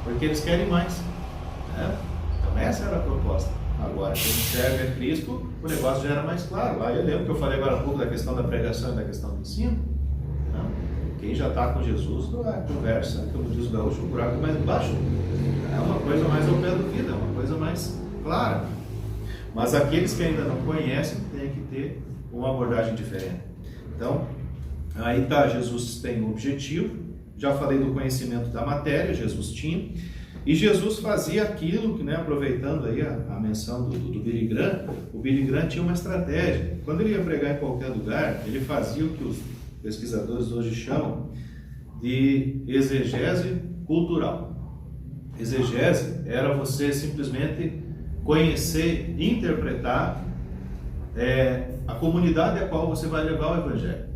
porque eles querem mais, né? Então essa era a proposta. Agora, quem serve a Cristo, o negócio já era mais claro. Aí eu lembro que eu falei agora há pouco da questão da pregação e da questão do ensino, né? Quem já está com Jesus, a conversa, como diz o gaúcho, o buraco mais embaixo. É uma coisa mais ao pé do vida, é uma coisa mais clara. Mas aqueles que ainda não conhecem têm que ter uma abordagem diferente. Então, aí está, Jesus tem um objetivo. Já falei do conhecimento da matéria, Jesus tinha. E Jesus fazia aquilo que, né, aproveitando aí a menção do Billy Graham, o Billy Graham tinha uma estratégia. Quando ele ia pregar em qualquer lugar, ele fazia o que os pesquisadores hoje chamam de exegese cultural. Exegese era você simplesmente conhecer, interpretar a comunidade a qual você vai levar o Evangelho.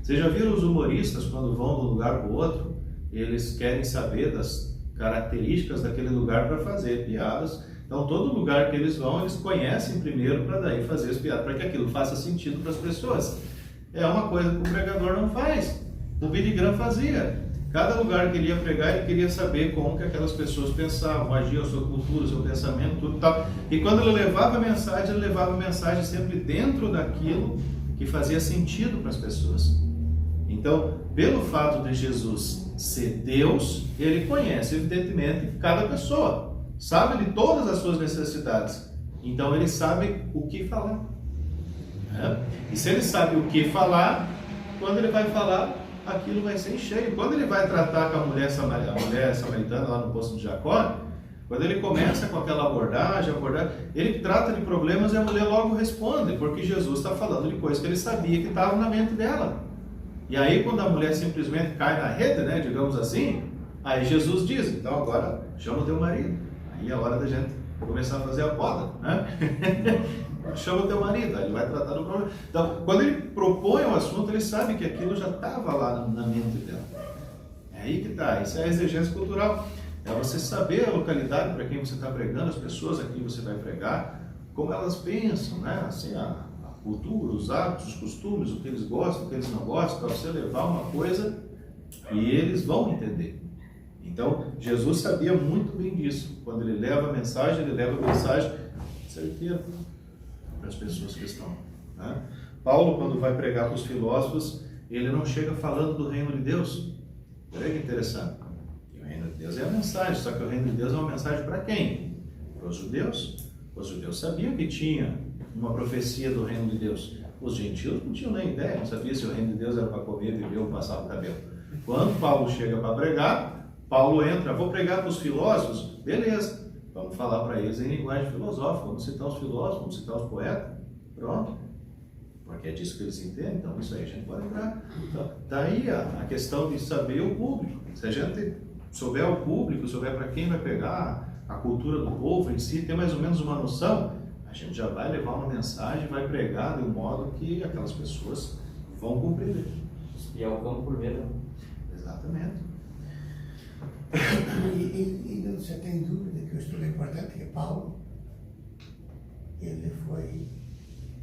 Vocês já viram os humoristas quando vão de um lugar para o outro? Eles querem saber das características daquele lugar para fazer piadas. Então todo lugar que eles vão, eles conhecem primeiro para daí fazer as piadas, para que aquilo faça sentido para as pessoas. É uma coisa que o pregador não faz. O Billy Graham fazia. Cada lugar que ele ia pregar, ele queria saber como que aquelas pessoas pensavam, agiam, a sua cultura, o seu pensamento, tudo e tal. E quando ele levava a mensagem sempre dentro daquilo que fazia sentido para as pessoas. Então, pelo fato de Jesus ser Deus, ele conhece, evidentemente, cada pessoa. Sabe de todas as suas necessidades. Então, ele sabe o que falar. E se ele sabe o que falar, quando ele vai falar, aquilo vai ser em cheio. Quando ele vai tratar com a mulher samaritana lá no poço de Jacó, quando ele começa com aquela abordagem, ele trata de problemas e a mulher logo responde, porque Jesus está falando de coisas que ele sabia que estavam na mente dela. E aí quando a mulher simplesmente cai na rede, né, digamos assim, aí Jesus diz, então agora chama o teu marido. Aí é hora da gente começar a fazer a poda, né? Chama o teu marido, aí ele vai tratar do problema. Então, quando ele propõe o assunto, ele sabe que aquilo já estava lá na mente dela. É aí que está, isso é a exegese cultural. É você saber a localidade para quem você está pregando, as pessoas a quem você vai pregar, como elas pensam, né? Assim, a cultura, os hábitos, os costumes, o que eles gostam, o que eles não gostam, para você levar uma coisa e eles vão entender. Então, Jesus sabia muito bem disso. Quando ele leva a mensagem certeira para as pessoas que estão. Né? Paulo, quando vai pregar para os filósofos, ele não chega falando do reino de Deus. Olha que interessante. O reino de Deus é a mensagem, só que o reino de Deus é uma mensagem para quem? Para os judeus. Os judeus sabiam que tinha uma profecia do reino de Deus. Os gentios não tinham nem ideia, não sabiam se o reino de Deus era para comer, beber ou passar o cabelo. Quando Paulo chega para pregar, Paulo entra, vou pregar para os filósofos, beleza. Vamos falar para eles em linguagem filosófica, vamos citar os filósofos, vamos citar os poetas, pronto. Porque é disso que eles entendem, então isso aí a gente pode entrar. Então, daí a questão de saber o público. Se a gente souber o público, souber para quem vai pegar, a cultura do povo em si, ter mais ou menos uma noção, a gente já vai levar uma mensagem, vai pregar de um modo que aquelas pessoas vão compreender. E é o campo por meio. Exatamente. E você tem dúvida que o estudo é importante, que Paulo, ele foi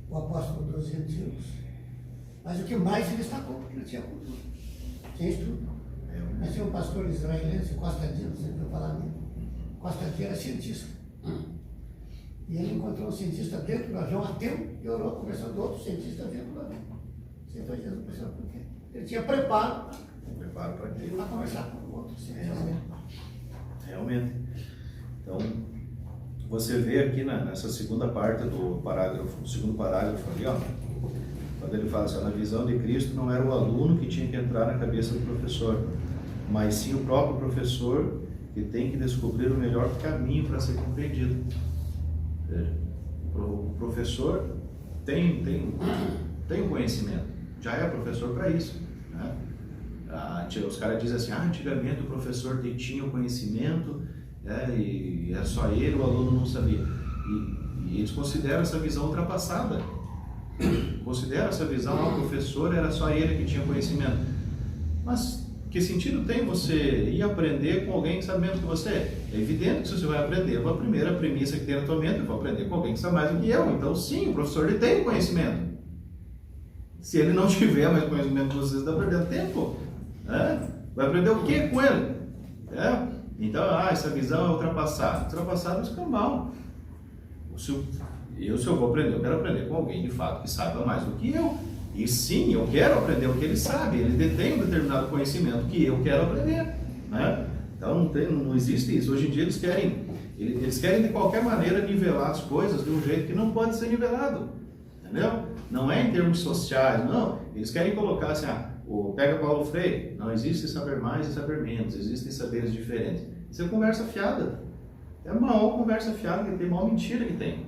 o apóstolo dos gentios, mas o que mais ele destacou, porque ele tinha cultura, tinha estudo. Mas tinha um pastor israelense, Costa Dias, você ouviu falar nele? Costa Dias era cientista. E ele encontrou um cientista dentro do avião, ateu, e orou conversando com outro cientista dentro do avião. Você está dizendo por quê? Ele tinha preparo para quê? Para conversar com outros cientistas. Realmente. Então, você vê aqui nessa segunda parte do parágrafo, no segundo parágrafo ali, ó, quando ele fala assim, na visão de Cristo não era o aluno que tinha que entrar na cabeça do professor, mas sim o próprio professor que tem que descobrir o melhor caminho para ser compreendido. Veja, o professor tem um conhecimento, já é professor para isso, né? Os caras dizem assim, antigamente o professor tinha o conhecimento, e era só ele, o aluno não sabia. E eles consideram essa visão ultrapassada. Consideram essa visão, o professor era só ele que tinha conhecimento. Mas que sentido tem você ir aprender com alguém que sabe menos que você? É evidente que se você vai aprender com a primeira premissa que tem na tua mente, eu vou aprender com alguém que sabe mais do que eu. Então sim, o professor ele tem conhecimento. Se ele não tiver mais conhecimento que você, está perdendo tempo. Vai aprender o que com ele? Então, essa visão é ultrapassada. Ultrapassada é escambau. Se eu vou aprender, eu quero aprender com alguém de fato que saiba mais do que eu. E sim, eu quero aprender o que ele sabe. Ele detém um determinado conhecimento que eu quero aprender. Então não existe isso. Hoje em dia eles querem de qualquer maneira nivelar as coisas de um jeito que não pode ser nivelado. Entendeu? Não é em termos sociais, não. Eles querem colocar assim, pega Paulo Freire, não existe saber mais e saber menos, existem saberes diferentes. Isso é conversa fiada. É a maior conversa fiada que tem, a maior mentira que tem.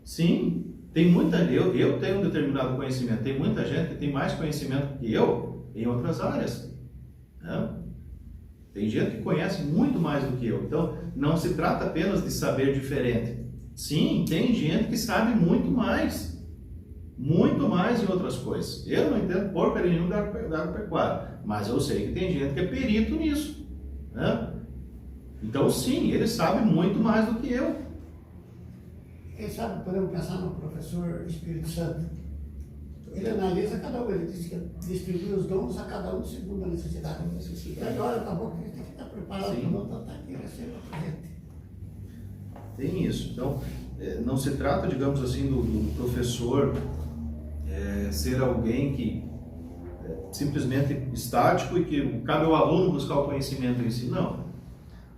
Sim, tem muita, eu tenho um determinado conhecimento, tem muita gente que tem mais conhecimento que eu em outras áreas. Tem gente que conhece muito mais do que eu. Então, não se trata apenas de saber diferente. Sim, tem gente que sabe muito mais em outras coisas. Eu não entendo porcaria nenhuma da agropecuária, mas eu sei que tem gente que é perito nisso. Então, sim, ele sabe muito mais do que eu. Quem sabe podemos pensar no professor Espírito Santo. Ele analisa cada cada um, ele disse que distribui os dons a cada um segundo a necessidade. E agora acabou que a gente tem que estar preparado para não tratar aqui, receba a gente. Tem isso. Então, não se trata, digamos assim, do professor ser alguém que simplesmente estático e que cabe ao aluno buscar o conhecimento em si. Não.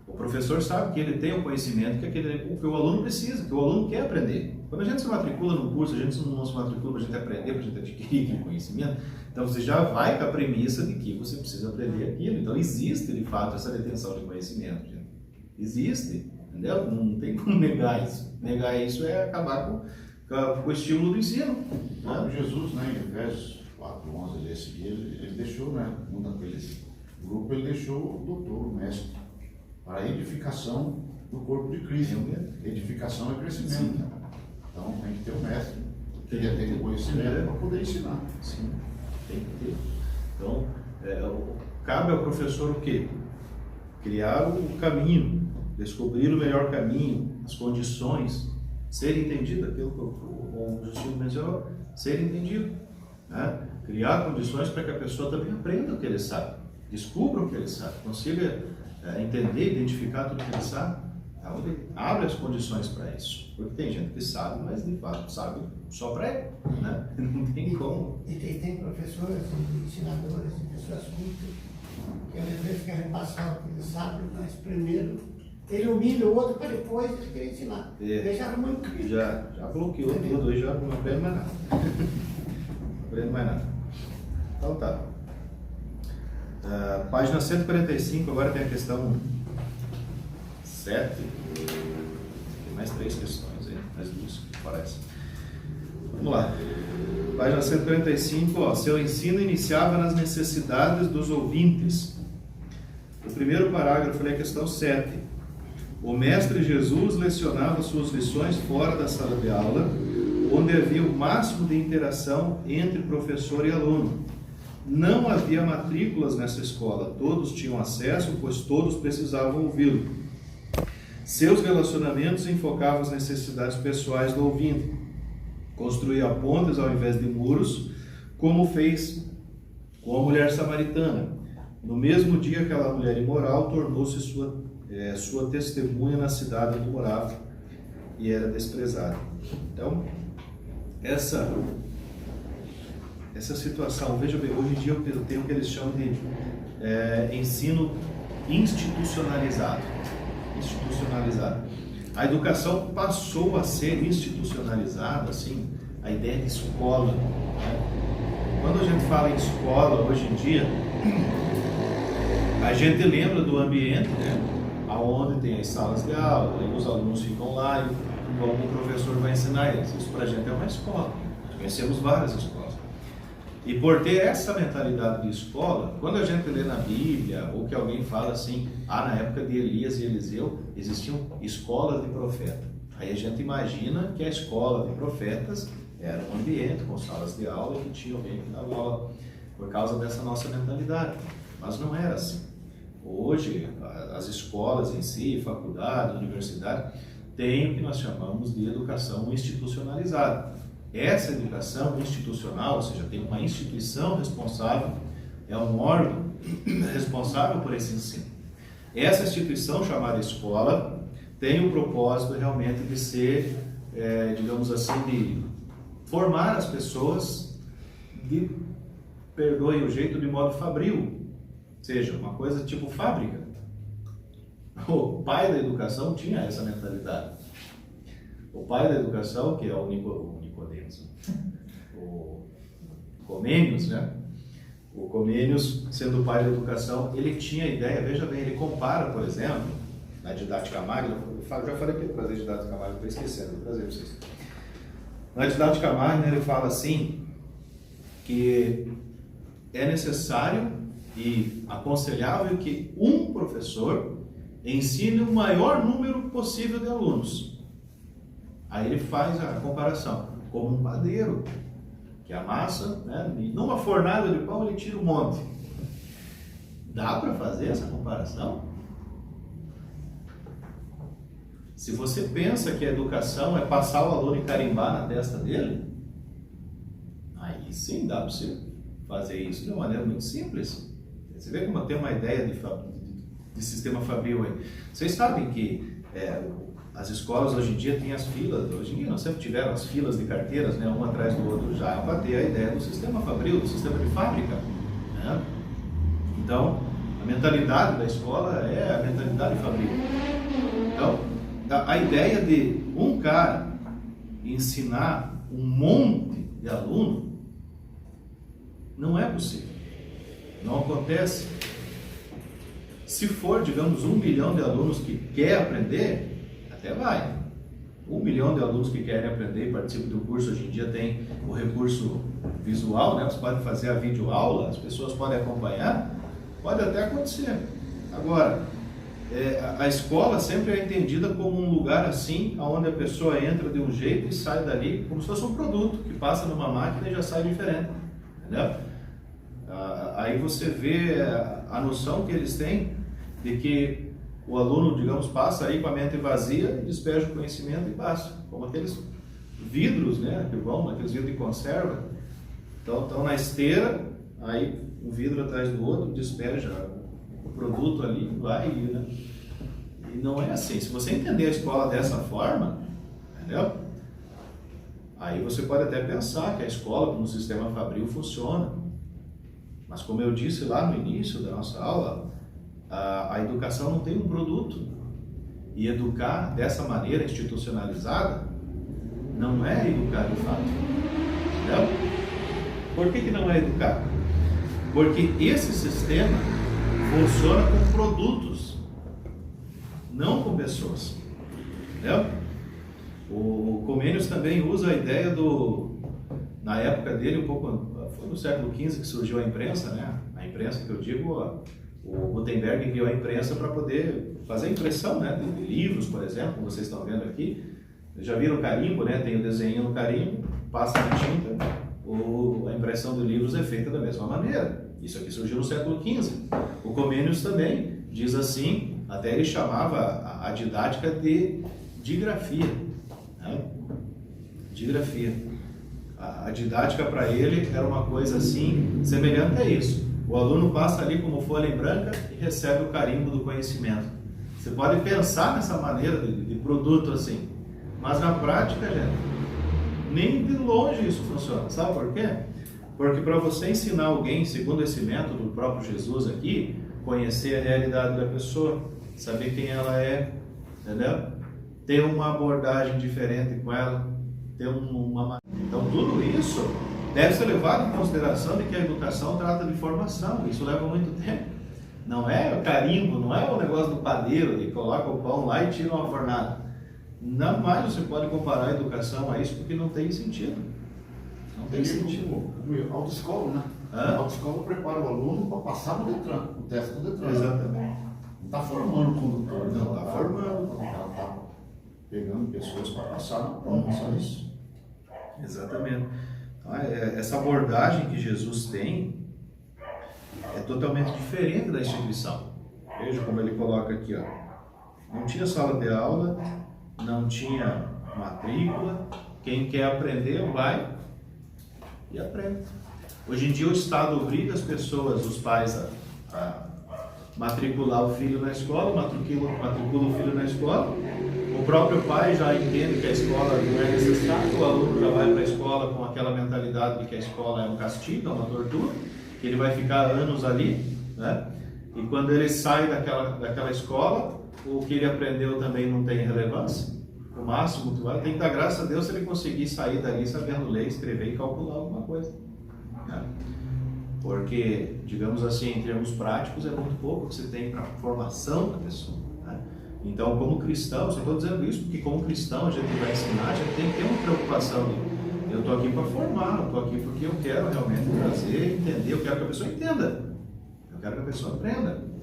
O professor sabe que ele tem o conhecimento que o aluno precisa, que o aluno quer aprender. Quando a gente se matricula no curso, a gente não se matricula para a gente aprender, para a gente adquirir aquele conhecimento. Então você já vai com a premissa de que você precisa aprender aquilo. Então existe, de fato, essa detenção de conhecimento. Gente. Existe, entendeu? Não tem como negar isso. Negar isso é acabar com o estímulo do ensino. Né? Jesus, né, em Efésios 4:11, ele deixou, né, um daqueles grupos, ele deixou o doutor, o mestre, para a edificação do corpo de Cristo. Edificação é crescimento. Sim. Então tem que ter o mestre, que já tem o conhecimento para poder ensinar. Sim, tem que ter. Então, cabe ao professor o quê? Criar o caminho, descobrir o melhor caminho, as condições, ser entendido, aquilo que o Justino mencionou, ser entendido. Né? Criar condições para que a pessoa também aprenda o que ele sabe, descubra o que ele sabe, consiga entender, identificar tudo que ele sabe. Ele abre as condições para isso. Porque tem gente que sabe, mas de fato sabe só para ele. Né? Não tem como. E tem professores, ensinadores, pessoas muito que às vezes querem passar o que ele sabe, mas primeiro ele humilha o outro para depois ele querer ensinar. Deixaram muito crítico. Já bloqueou tudo, hoje já não aprende mais nada. Não aprende mais nada. Então tá. Página 145, agora tem a questão 7. Tem mais 3 questões aí, mais 2 que parece. Vamos lá. Página 145, seu ensino iniciava nas necessidades dos ouvintes. O primeiro parágrafo é a questão 7. O mestre Jesus lecionava suas lições fora da sala de aula, onde havia o máximo de interação entre professor e aluno. Não havia matrículas nessa escola, todos tinham acesso, pois todos precisavam ouvi-lo. Seus relacionamentos enfocavam as necessidades pessoais do ouvinte. Construía pontes ao invés de muros, como fez com a mulher samaritana. No mesmo dia, aquela mulher imoral tornou-se sua testemunha na cidade onde morava e era desprezada. Então, essa situação, veja bem, hoje em dia eu tenho o que eles chamam de ensino institucionalizado. A educação passou a ser institucionalizada, assim, a ideia de escola. Né? Quando a gente fala em escola hoje em dia, a gente lembra do ambiente, né, onde tem as salas de aula, os alunos ficam lá e como o professor vai ensinar eles. Isso para a gente é uma escola. Conhecemos várias escolas. E por ter essa mentalidade de escola, quando a gente lê na Bíblia, ou que alguém fala assim, na época de Elias e Eliseu, existiam escolas de profeta. Aí a gente imagina que a escola de profetas era um ambiente com salas de aula que tinha alguém que dava aula, por causa dessa nossa mentalidade. Mas não era assim. Hoje, as escolas em si, faculdade, universidade, têm o que nós chamamos de educação institucionalizada. Essa educação institucional, ou seja, tem uma instituição responsável, é um órgão responsável por esse ensino. Essa instituição, chamada escola, tem o propósito realmente de ser, digamos assim, de formar as pessoas, perdoem o jeito, de modo fabril, ou seja, uma coisa tipo fábrica. O pai da educação tinha essa mentalidade. O pai da educação, que é o Nicodemos, o Comênios, né? O Comênios, sendo o pai da educação, ele tinha a ideia, veja bem, ele compara, por exemplo, na didática magna, eu já falei que ele trazer didática magna, estou esquecendo, vou trazer para vocês. Na didática magna ele fala assim, que é necessário e aconselhável que um professor ensine o maior número possível de alunos. Aí ele faz a comparação, como um padeiro, que amassa, né? Numa fornada de pão ele tira um monte. Dá para fazer essa comparação? Se você pensa que a educação é passar o aluno e carimbar na testa dele, Aí sim dá para você fazer isso de uma maneira muito simples. Você vê como eu tenho uma ideia de sistema fabril aí. Vocês sabem que as escolas hoje em dia têm as filas, hoje em dia não sempre tiveram as filas de carteiras, né, um atrás do outro, já para ter a ideia do sistema fabril, do sistema de fábrica, né? Então, a mentalidade da escola é a mentalidade fabril. Então, a ideia de um cara ensinar um monte de aluno não é possível. Não acontece. Se for, digamos, 1 milhão de alunos que quer aprender, até vai. 1 milhão de alunos que querem aprender e participam do curso, hoje em dia tem o recurso visual, né? Você pode fazer a videoaula, as pessoas podem acompanhar, pode até acontecer. Agora, a escola sempre é entendida como um lugar assim, onde a pessoa entra de um jeito e sai dali como se fosse um produto, que passa numa máquina e já sai diferente. Entendeu? Aí você vê a noção que eles têm de que o aluno, digamos, passa aí com a mente vazia e despeja o conhecimento e passa. Como aqueles vidros, né, que vão, aqueles vidros de conserva, estão na esteira, aí um vidro atrás do outro, despeja o produto ali, vai, né? E não é assim. Se você entender a escola dessa forma, entendeu? Aí você pode até pensar que a escola, como sistema fabril, funciona. Mas como eu disse lá no início da nossa aula, a educação não tem um produto. E educar dessa maneira institucionalizada não é educar de fato. Entendeu? Por que não é educar? Porque esse sistema funciona com produtos, não com pessoas. Entendeu? O Comênios também usa a ideia na época dele, um pouco, foi no século XV que surgiu a imprensa, né? A imprensa que eu digo, o Gutenberg enviou a imprensa para poder fazer a impressão, né, de livros, por exemplo, como vocês estão vendo aqui. Já viram o carimbo, né? Tem o desenho no carimbo, passa na tinta, a impressão de livros é feita da mesma maneira. Isso aqui surgiu no século XV. O Comênios também diz assim, até ele chamava a didática de digrafia. Né? Digrafia. A didática para ele era uma coisa assim, semelhante a isso. O aluno passa ali como folha em branca e recebe o carimbo do conhecimento. Você pode pensar nessa maneira de produto assim, mas na prática, gente, nem de longe isso funciona. Sabe por quê? Porque para você ensinar alguém, segundo esse método do próprio Jesus aqui, conhecer a realidade da pessoa, saber quem ela é, entendeu? Ter uma abordagem diferente com ela, ter uma... Então tudo isso deve ser levado em consideração de que a educação trata de formação. Isso leva muito tempo. Não é o carimbo, não é o negócio do padeiro, de coloca o pão lá e tira uma fornada. Não mais você pode comparar a educação a isso, porque não tem sentido. Não tem sentido. Autoescola, né? A autoescola prepara o aluno para passar no Detran, o teste do Detran. Exatamente. Não está formando o condutor, não está formando. Ela está pegando pessoas para passar na prova, só isso. Exatamente. Então, essa abordagem que Jesus tem é totalmente diferente da instituição. Veja como ele coloca aqui, ó. Não tinha sala de aula, não tinha matrícula. Quem quer aprender vai e aprende. Hoje em dia o Estado obriga as pessoas, os pais, a matricular o filho na escola, matricula o filho na escola. O próprio pai já entende que a escola não é necessária, o aluno já vai para a escola com aquela mentalidade de que a escola é um castigo, é uma tortura, que ele vai ficar anos ali, né? E quando ele sai daquela escola, o que ele aprendeu também não tem relevância. O máximo que vai, tem que dar graças a Deus se ele conseguir sair dali sabendo ler, escrever e calcular alguma coisa. Né? Porque, digamos assim, em termos práticos, é muito pouco que você tem para a formação da pessoa. Né? Então, como cristão, só estou dizendo isso porque como cristão a gente vai ensinar, a gente tem que ter uma preocupação de eu estou aqui para formar, eu estou aqui porque eu quero realmente trazer, entender, eu quero que a pessoa entenda, eu quero que a pessoa aprenda.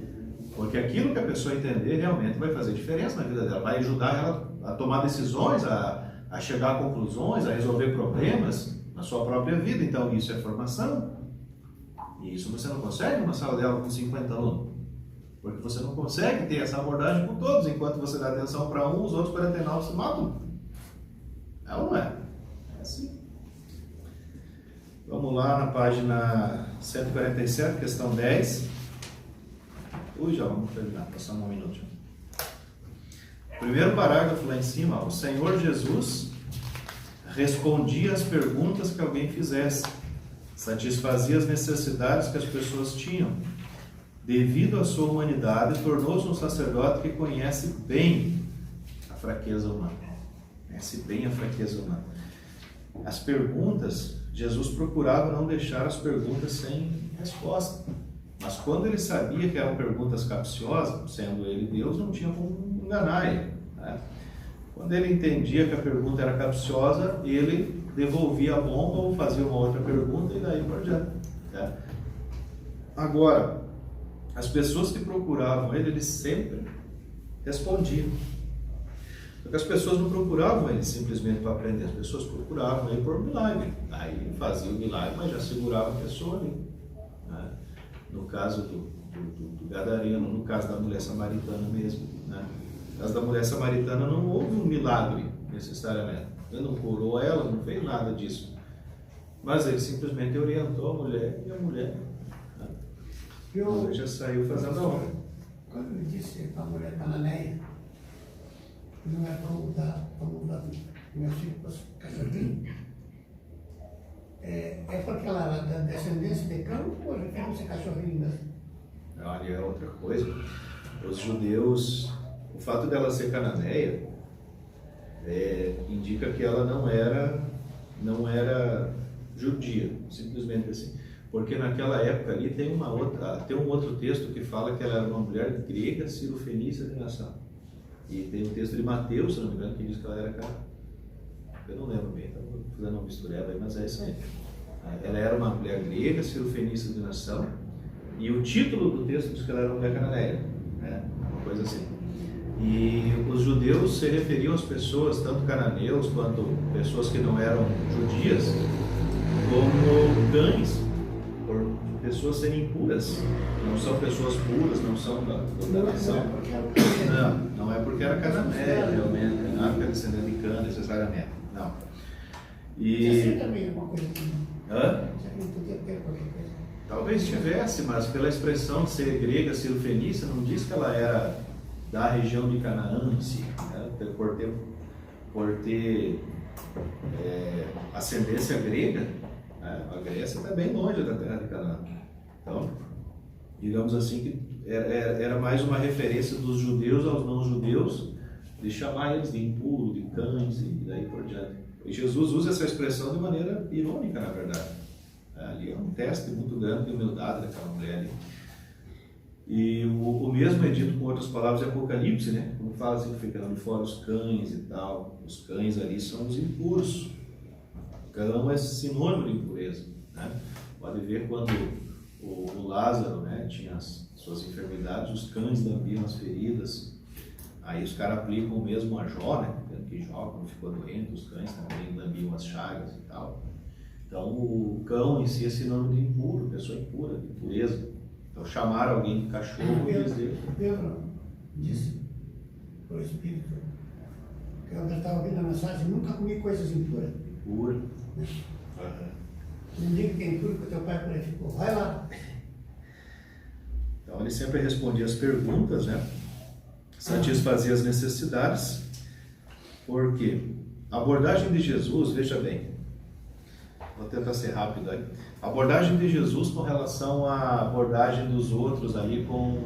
Porque aquilo que a pessoa entender realmente vai fazer diferença na vida dela, vai ajudar ela a tomar decisões, a chegar a conclusões, a resolver problemas na sua própria vida. Então isso é formação. E isso você não consegue numa sala de aula com 50 alunos. Porque você não consegue ter essa abordagem com todos. Enquanto você dá atenção para um, os outros 49 se matam. É ou não é? É assim. Vamos lá na página 147, questão 10. Já vamos terminar, passando um minuto. Primeiro parágrafo lá em cima, o Senhor Jesus respondia às perguntas que alguém fizesse, satisfazia as necessidades que as pessoas tinham. Devido à sua humanidade, tornou-se um sacerdote que conhece bem a fraqueza humana. Conhece bem a fraqueza humana. As perguntas, Jesus procurava não deixar as perguntas sem resposta. Mas quando ele sabia que eram perguntas capciosas, sendo ele Deus, não tinha como enganar ele, né? Quando ele entendia que a pergunta era capciosa, ele devolvia a bomba ou fazia uma outra pergunta e daí por diante, né? Agora, as pessoas que procuravam ele, ele sempre respondia. Porque as pessoas não procuravam ele simplesmente para aprender, as pessoas procuravam ele por milagre. Aí ele fazia o milagre, mas já segurava a pessoa ali, né? No caso do gadareno, no caso da mulher samaritana mesmo, né? No caso da mulher samaritana não houve um milagre necessariamente. Ele não curou ela, não fez nada disso. Mas ele simplesmente orientou a mulher e a mulher, né? Ele já saiu fazendo a obra. Quando ele disse para a mulher cananeia, não é para mudar meu filho para cachorrinho, é porque ela era da descendência de campo ou refere-se a cachorrinho mesmo? Olha, é outra coisa. Os judeus, o fato dela ser cananeia, indica que ela não era judia, simplesmente assim. Porque naquela época ali tem um outro texto que fala que ela era uma mulher grega, cirofenícia de nação. E tem um texto de Mateus, se não me engano, que diz que ela era cananeia. Eu não lembro bem, estou fazendo uma mistureba aí, mas é isso aí. Ela era uma mulher grega, cirofenícia de nação, e o título do texto diz que ela era uma mulher cananeia, né? Uma coisa assim. E os judeus se referiam às pessoas, tanto cananeus quanto pessoas que não eram judias, como cães, por pessoas serem impuras. Não são pessoas puras, não são da nação. Não é porque era cananeia, realmente, não é porque era descendente de Cana, necessariamente. Não. E também é uma coisa que hã? não podia ter qualquer coisa. Talvez tivesse, mas pela expressão de ser grega, cirofenícia, não diz que ela era da região de Canaã em si, né? Por ter ascendência grega, né? A Grécia está bem longe da terra de Canaã. Então, digamos assim que era mais uma referência dos judeus aos não-judeus, de chamar eles de impuro, de cães e daí por diante. E Jesus usa essa expressão de maneira irônica, na verdade. Ali é um teste muito grande de humildade daquela mulher. E o mesmo é dito com outras palavras em Apocalipse, né? Como fala assim, ficando de fora os cães e tal. Os cães ali são os impuros. Cão é sinônimo de impureza, né? Pode ver quando o Lázaro, né, tinha as suas enfermidades, os cães lambiam as feridas. Aí os caras aplicam o mesmo a Jó, né? Que Jó, quando ficou doente, os cães também lambiam as chagas e tal. Então o cão em si é sinônimo de impuro, pessoa impura, de impureza. Então chamar alguém de cachorro e dizer... Pedro disse para o Espírito, que eu estava ouvindo a mensagem, nunca comi coisas impuras. Impura. Não diga que é impuro, que o teu pai por aí ficou. Vai lá. Então ele sempre respondia as perguntas, né? Satisfazia as necessidades. Porque a abordagem de Jesus, veja bem, vou tentar ser rápido aí. A abordagem de Jesus com relação à abordagem dos outros ali com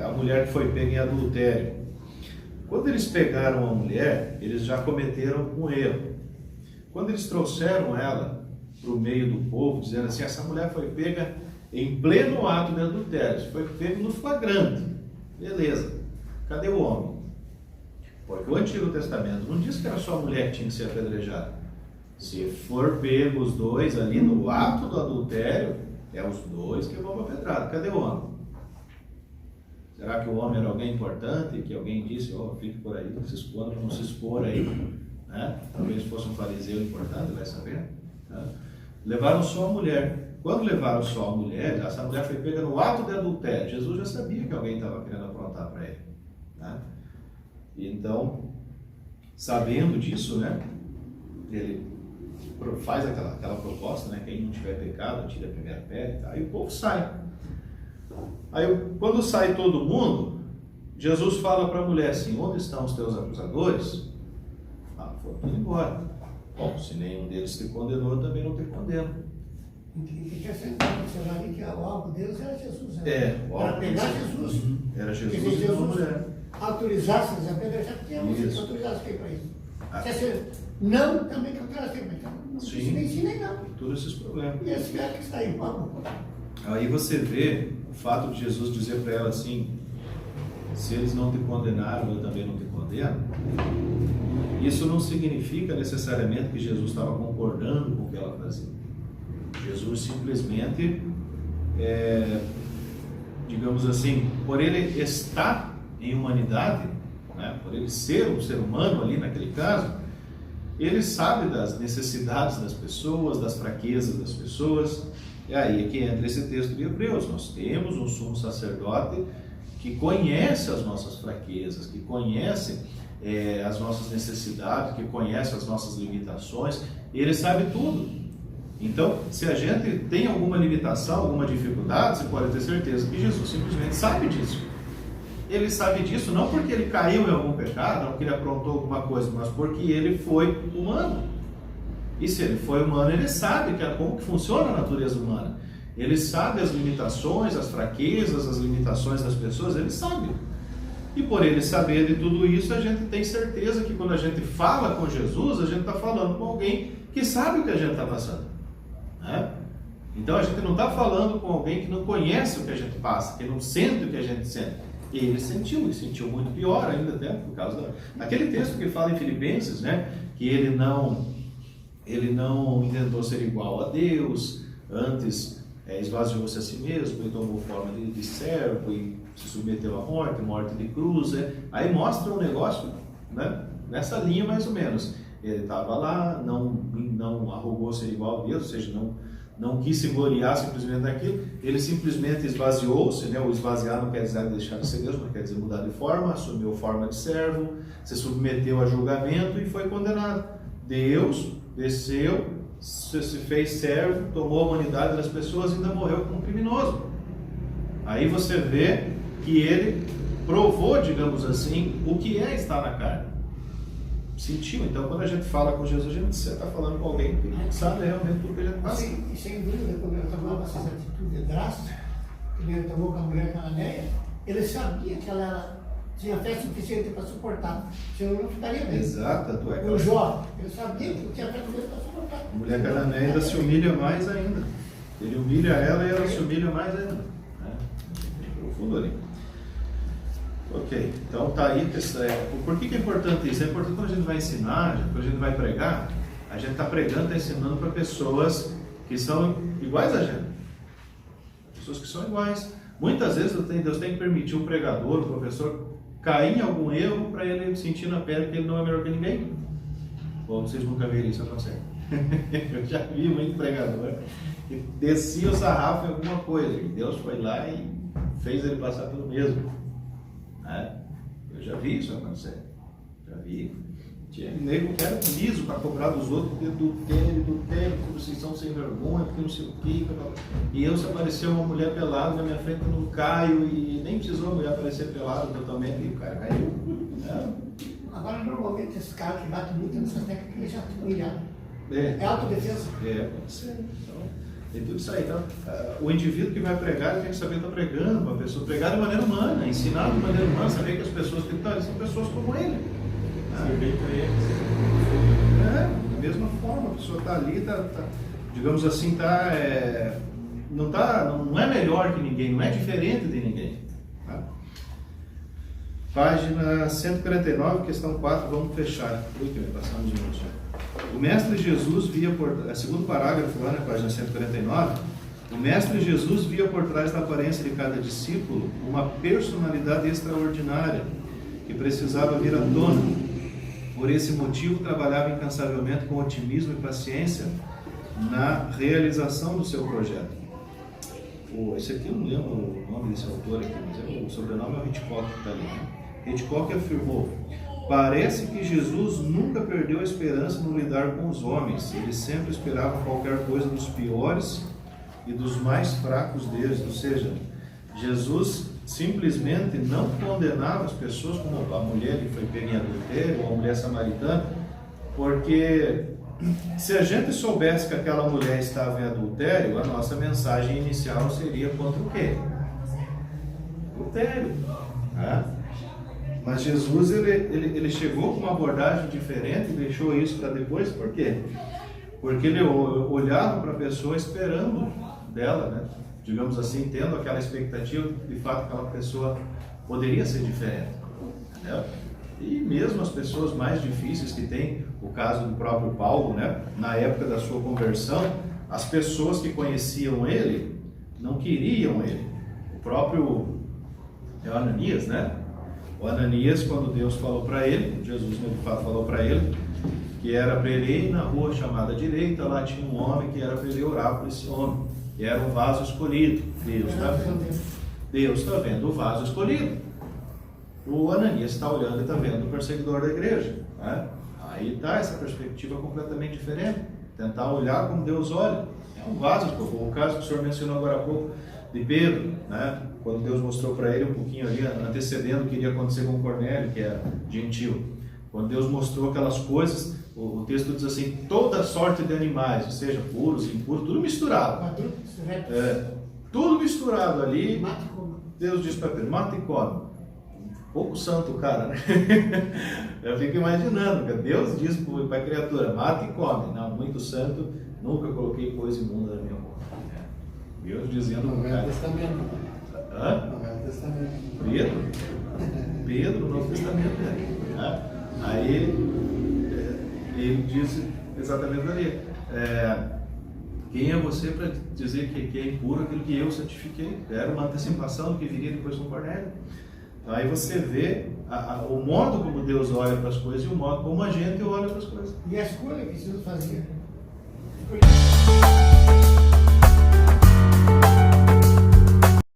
a mulher que foi pega em adultério. Quando eles pegaram a mulher, eles já cometeram um erro. Quando eles trouxeram ela para o meio do povo, dizendo assim, essa mulher foi pega em pleno ato de adultério, foi pega no flagrante. Beleza, cadê o homem? Porque o Antigo Testamento não diz que era só a mulher que tinha que ser apedrejada. Se for pego os dois ali no ato do adultério, é os dois que vão para a pedrada. Cadê o homem? Será que o homem era alguém importante? Que alguém disse, fique por aí, se expor, não se expor aí, né? Talvez fosse um fariseu importante, vai saber, né? Levaram só a mulher. Quando levaram só a mulher, essa mulher foi pega no ato de adultério. Jesus já sabia que alguém estava querendo aprontar para ele, né? E então, sabendo disso, né? Ele faz aquela proposta, né? Quem não tiver pecado, tira a primeira pedra, aí o povo sai. Aí quando sai todo mundo, Jesus fala para a mulher assim: onde estão os teus acusadores? Foram tudo embora. Bom, se nenhum deles te condenou, eu também não te condeno. E quer ser observar ali que o alvo deles era Jesus. Né? Era pegar Jesus. Era Jesus e e Jesus uma mulher. autorizasse eles a pedra, já tínhamos autorizasse quem para isso. Quer ser não, também que autorizasse quem para isso. Não disse nem não. Todos esses problemas. E esse cara que está aí, vamos. Aí você vê o fato de Jesus dizer para ela assim: se eles não te condenaram, eu também não te condeno. Isso não significa necessariamente que Jesus estava concordando com o que ela fazia. Jesus simplesmente, digamos assim, por ele estar em humanidade, né, por ele ser um ser humano ali naquele caso, ele sabe das necessidades das pessoas, das fraquezas das pessoas. E aí é que entra esse texto de Hebreus. Nós temos um sumo sacerdote que conhece as nossas fraquezas, que conhece as nossas necessidades, que conhece as nossas limitações. Ele sabe tudo. Então, se a gente tem alguma limitação, alguma dificuldade, você pode ter certeza que Jesus simplesmente sabe disso. Ele sabe disso não porque ele caiu em algum pecado, não porque ele aprontou alguma coisa, mas porque ele foi humano. E se ele foi humano, ele sabe como que funciona a natureza humana. Ele sabe as limitações, as fraquezas, as limitações das pessoas, ele sabe. E por ele saber de tudo isso, a gente tem certeza que quando a gente fala com Jesus, a gente está falando com alguém que sabe o que a gente está passando. Né? Então a gente não está falando com alguém que não conhece o que a gente passa, que não sente o que a gente sente. E ele sentiu muito pior ainda, até por causa daquele texto que fala em Filipenses, né? Que ele não intentou ser igual a Deus, antes esvaziou-se a si mesmo, ele tomou forma de servo e se submeteu à morte de cruz. Aí mostra um negócio, né? Nessa linha mais ou menos. Ele estava lá, não arrogou ser igual a Deus, ou seja, não quis se gloriar simplesmente daquilo. Ele simplesmente esvaziou-se, né? O esvaziar não quer dizer deixar de ser Deus, mas quer dizer mudar de forma, assumiu forma de servo, se submeteu a julgamento e foi condenado. Deus desceu, se fez servo, tomou a humanidade das pessoas e ainda morreu como criminoso. Aí você vê que ele provou, digamos assim, o que é estar na carne. Sentiu. Então, quando a gente fala com Jesus, a gente está falando com alguém que sabe realmente tudo que a gente passa. E sem dúvida, quando ele tomava essas atitudes drásticas, que ele tomou com a mulher cananeia, ele sabia que ela tinha fé suficiente para suportar, senão não ficaria bem. Exato, tu é. O jovem, ele sabia que tinha fé suficiente para suportar. A mulher cananeia ainda se humilha mais ainda. Ele humilha ela e ela se humilha mais ainda. Profundo ali. Ok, então tá aí. Por que é importante isso? É importante quando a gente vai ensinar, quando a gente vai pregar, a gente está pregando, está ensinando para pessoas que são iguais a gente. Pessoas que são iguais. Muitas vezes Deus tem que permitir o pregador, o professor, cair em algum erro para ele sentir na pele que ele não é melhor que ninguém. Ou vocês nunca viram isso acontecer? Eu já vi muito pregador que descia o sarrafo em alguma coisa e Deus foi lá e fez ele passar pelo mesmo. Eu já vi isso acontecer. Já vi. Tinha nego que era liso para cobrar dos outros, porque do tempo, porque vocês são sem vergonha, porque não sei o que. E eu, se apareceu uma mulher pelada na minha frente, eu não caio, e nem precisou a mulher aparecer pelada totalmente, e o cara caiu. Agora, normalmente, esse cara que bate muito nessa técnica, ele já se humilhado. É autodefesa. Pode ser. Então, tem tudo isso aí. Então, o indivíduo que vai pregar, ele tem que saber estar pregando para a pessoa, pregar de maneira humana, ensinar de maneira humana, saber que as pessoas que estão ali são pessoas como ele. Servir para eles. Da mesma forma, a pessoa está ali, digamos assim, não é melhor que ninguém, não é diferente de ninguém. Tá? Página 149, questão 4, vamos fechar. Passamos uns minutos já. O Mestre Jesus via segundo parágrafo lá na página 149, o Mestre Jesus via por trás da aparência de cada discípulo uma personalidade extraordinária que precisava vir à tona. Por esse motivo, trabalhava incansavelmente com otimismo e paciência na realização do seu projeto. Esse aqui eu não lembro o nome desse autor aqui, mas o sobrenome é o Hitchcock que está ali. Hitchcock afirmou: Parece que Jesus nunca perdeu a esperança no lidar com os homens. Ele sempre esperava qualquer coisa dos piores e dos mais fracos deles. Ou seja, Jesus simplesmente não condenava as pessoas, como a mulher que foi pega em adultério, ou a mulher samaritana, porque se a gente soubesse que aquela mulher estava em adultério, a nossa mensagem inicial seria contra o quê? Adultério. Né? Mas Jesus, ele chegou com uma abordagem diferente e deixou isso para depois, por quê? Porque ele olhava para a pessoa esperando dela, né? Digamos assim, tendo aquela expectativa de fato que aquela pessoa poderia ser diferente. Né? E mesmo as pessoas mais difíceis que tem, o caso do próprio Paulo, né? Na época da sua conversão, as pessoas que conheciam ele não queriam ele. O próprio Ananias, né? O Ananias, quando Deus falou para ele, Jesus de fato falou para ele, que era para ele ir na rua chamada direita, lá tinha um homem que era para ele orar por esse homem, que era um vaso escolhido. Deus está vendo. Deus está vendo o vaso escolhido. O Ananias está olhando e está vendo o perseguidor da igreja. Né? Aí dá essa perspectiva completamente diferente. Tentar olhar como Deus olha. É um vaso, o caso que o senhor mencionou agora há pouco, de Pedro, né? Quando Deus mostrou para ele um pouquinho ali, antecedendo o que iria acontecer com Cornélio, que era gentil. Quando Deus mostrou aquelas coisas, o texto diz assim, toda sorte de animais, ou seja, puros, impuros, tudo misturado. Tudo misturado ali. Deus disse para Pedro, mata e come. Pouco santo o cara, né? Eu fico imaginando, que Deus diz para a criatura, mata e come. Não, muito santo, nunca coloquei coisa imunda na minha boca. Deus dizendo no Velho Testamento. Hã? No Velho Testamento. Pedro no Novo Testamento. Né? Aí ele disse exatamente ali, quem é você para dizer que é impuro aquilo que eu santifiquei? Era uma antecipação do que viria depois com Cornélio. Aí você vê o modo como Deus olha para as coisas e o modo como a gente olha para as coisas. E a escolha que Jesus fazia.